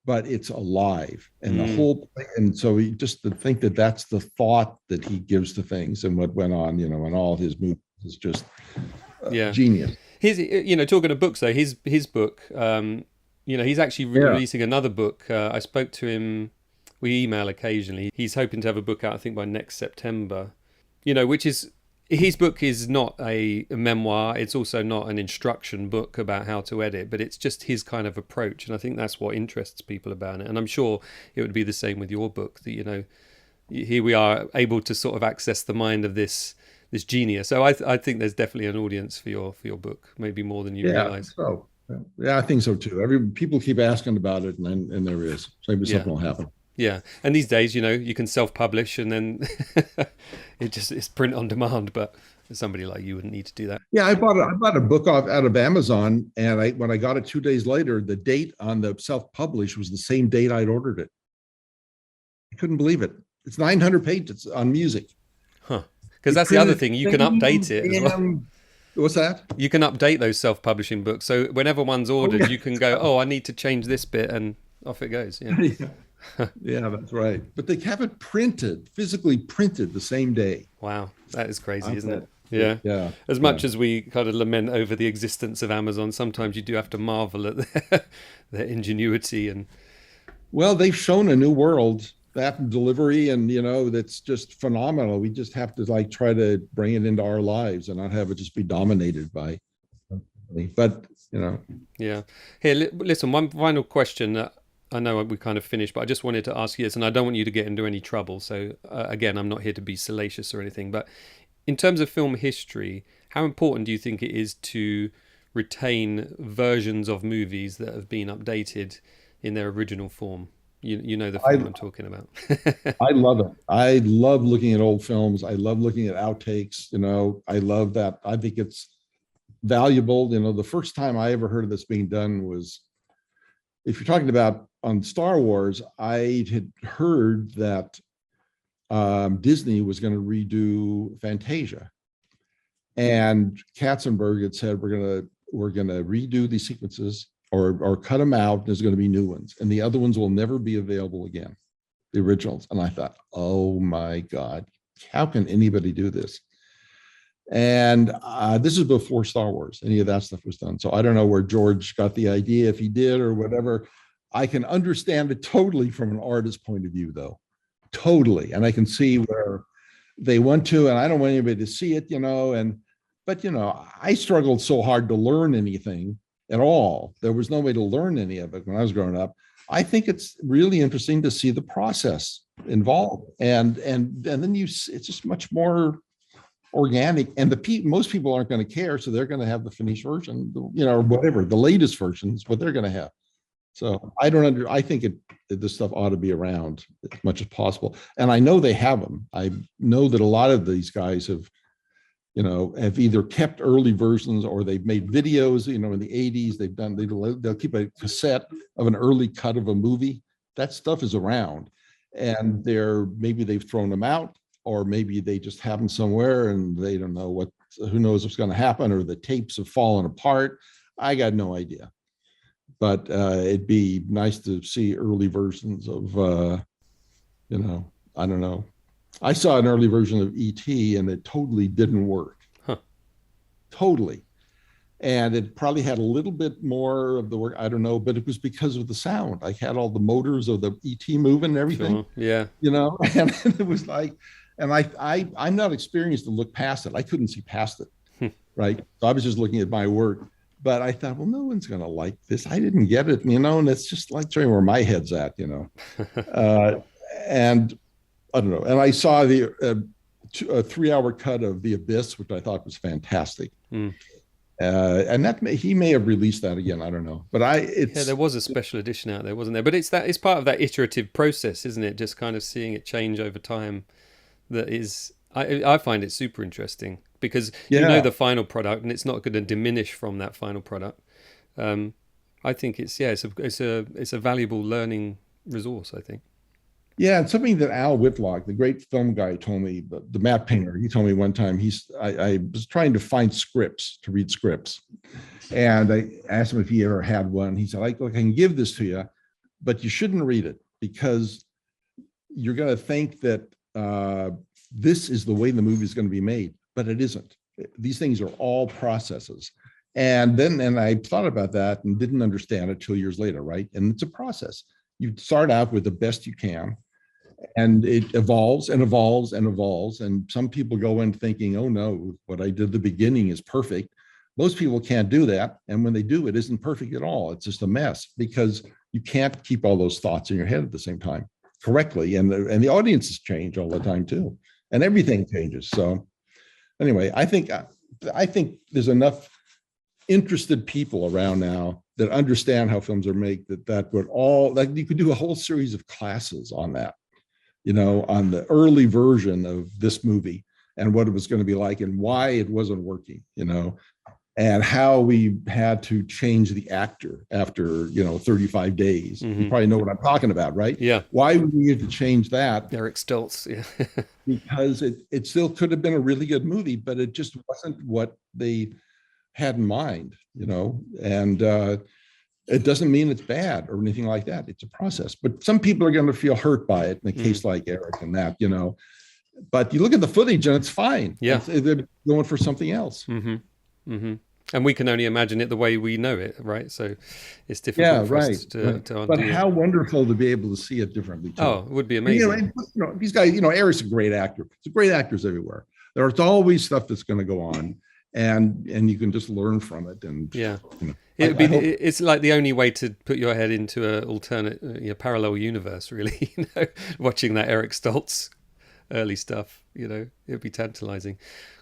but it's alive, and the whole, and so just to think that that's the thought that he gives to things and what went on, and all his movies is just genius. His, talking of books though, his book, he's actually releasing another book. I spoke to him. We email occasionally. He's hoping to have a book out, I think, by next September. Which is. His book is not a memoir. It's also not an instruction book about how to edit, but it's just his kind of approach. And I think that's what interests people about it. And I'm sure it would be the same with your book, that, here we are able to sort of access the mind of this genius. So I think there's definitely an audience for your book, maybe more than you realize. So, yeah, I think so too. People keep asking about it, and there is. So maybe something will happen. Yeah, and these days, you can self-publish and then it's print on demand. But somebody like you wouldn't need to do that. Yeah, I bought a book out of Amazon, and when I got it 2 days later, the date on the self-publish was the same date I'd ordered it. I couldn't believe it. It's 900 pages on music. Huh? Because that's the other thing. You can update it as well. What's that? You can update those self-publishing books. So whenever one's Oh ordered, yeah. you can go, oh, I need to change this bit, and off it goes. Yeah. Yeah. Yeah, that's right. But they have it printed, physically printed the same day. Wow. That is crazy, I isn't it? thought, Yeah. yeah, As yeah. much as we kind of lament over the existence of Amazon, sometimes you do have to marvel at their ingenuity and Well, they've shown a new world that delivery, and that's just phenomenal. We just have to like try to bring it into our lives and not have it just be dominated by. But yeah. Here, listen, one final question that I know we kind of finished, but I just wanted to ask you this, and I don't want you to get into any trouble. So, again, I'm not here to be salacious or anything, but in terms of film history, how important do you think it is to retain versions of movies that have been updated in their original form? You know the I film I'm talking about. I love it. I love looking at old films. I love looking at outtakes. I love that. I think it's valuable. The first time I ever heard of this being done was, if you're talking about on Star Wars, I had heard that Disney was going to redo Fantasia, and Katzenberg had said we're gonna redo these sequences or cut them out. There's going to be new ones, and the other ones will never be available again. The originals. And I thought, oh my God, how can anybody do this? And this is before Star Wars, any of that stuff was done. So I don't know where George got the idea, if he did or whatever. I can understand it totally from an artist's point of view, though. Totally. And I can see where they went to, and I don't want anybody to see it, but I struggled so hard to learn anything at all. There was no way to learn any of it when I was growing up. I think it's really interesting to see the process involved. And then it's just much more organic, and most people aren't going to care, so they're going to have the finished version, or whatever the latest version is what they're going to have. So I think this stuff ought to be around as much as possible, and I know they have them. I know that a lot of these guys have either kept early versions or they've made videos. In the 80s they'll keep a cassette of an early cut of a movie. That stuff is around, and maybe they've thrown them out, or maybe they just have them somewhere and they don't know who knows what's going to happen, or the tapes have fallen apart. I got no idea. But it'd be nice to see early versions of, I don't know. I saw an early version of E.T. and it totally didn't work. Huh. Totally. And it probably had a little bit more of the work. I don't know, but it was because of the sound. I had all the motors of the ET moving and everything. Sure. Yeah. And it was like, and I'm not experienced to look past it. I couldn't see past it, right? So I was just looking at my work, but I thought, well, no one's going to like this. I didn't get it, and it's just like showing where my head's at, and I don't know. And I saw a 3-hour cut of The Abyss, which I thought was fantastic. Mm. And he may have released that again. I don't know, but there was a special edition out there, wasn't there? But it's part of that iterative process, isn't it? Just kind of seeing it change over time. That is, I find it super interesting because the final product, and it's not going to diminish from that final product. I think it's a valuable learning resource, I think. Yeah, and something that Al Whitlock, the great film guy, told me, the map painter, he told me one time, I was trying to find scripts, to read scripts. And I asked him if he ever had one. He said, look, I can give this to you, but you shouldn't read it because you're going to think that this is the way the movie is going to be made, but it isn't. These things are all processes. And I thought about that and didn't understand it 2 years later, right? And it's a process. You start out with the best you can, and it evolves and evolves and evolves. And some people go in thinking, oh no, what I did at the beginning is perfect. Most people can't do that. And when they do, it isn't perfect at all. It's just a mess because you can't keep all those thoughts in your head at the same time correctly. And the audiences change all the time too. And everything changes. So anyway, I think there's enough interested people around now that understand how films are made, that would all, like, you could do a whole series of classes on that, on the early version of this movie and what it was going to be like and why it wasn't working, and how we had to change the actor after 35 days. Mm-hmm. You probably know what I'm talking about, right? Yeah. Why we needed to change that? Eric Stoltz, yeah. Because it still could have been a really good movie, but it just wasn't what they had in mind, and it doesn't mean it's bad or anything like that. It's a process. But some people are going to feel hurt by it in a case like Eric and that, But you look at the footage and it's fine. Yeah. They're going for something else. And we can only imagine it the way we know it, right? So it's difficult for us to undo. But how wonderful to be able to see it differently too. Oh, it would be amazing. These guys, Eric's a great actor. There's great actors everywhere. There's always stuff that's going to go on, and you can just learn from it. And yeah, it's like the only way to put your head into an alternate, parallel universe, really. Watching that Eric Stoltz early stuff, it'd be tantalizing.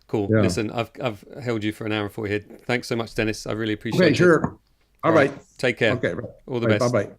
Cool. Yeah. Listen, I've held you for an hour and 40 here. Thanks so much, Dennis. I really appreciate it. Sure. All right. Take care. Okay. All the best. Bye-bye.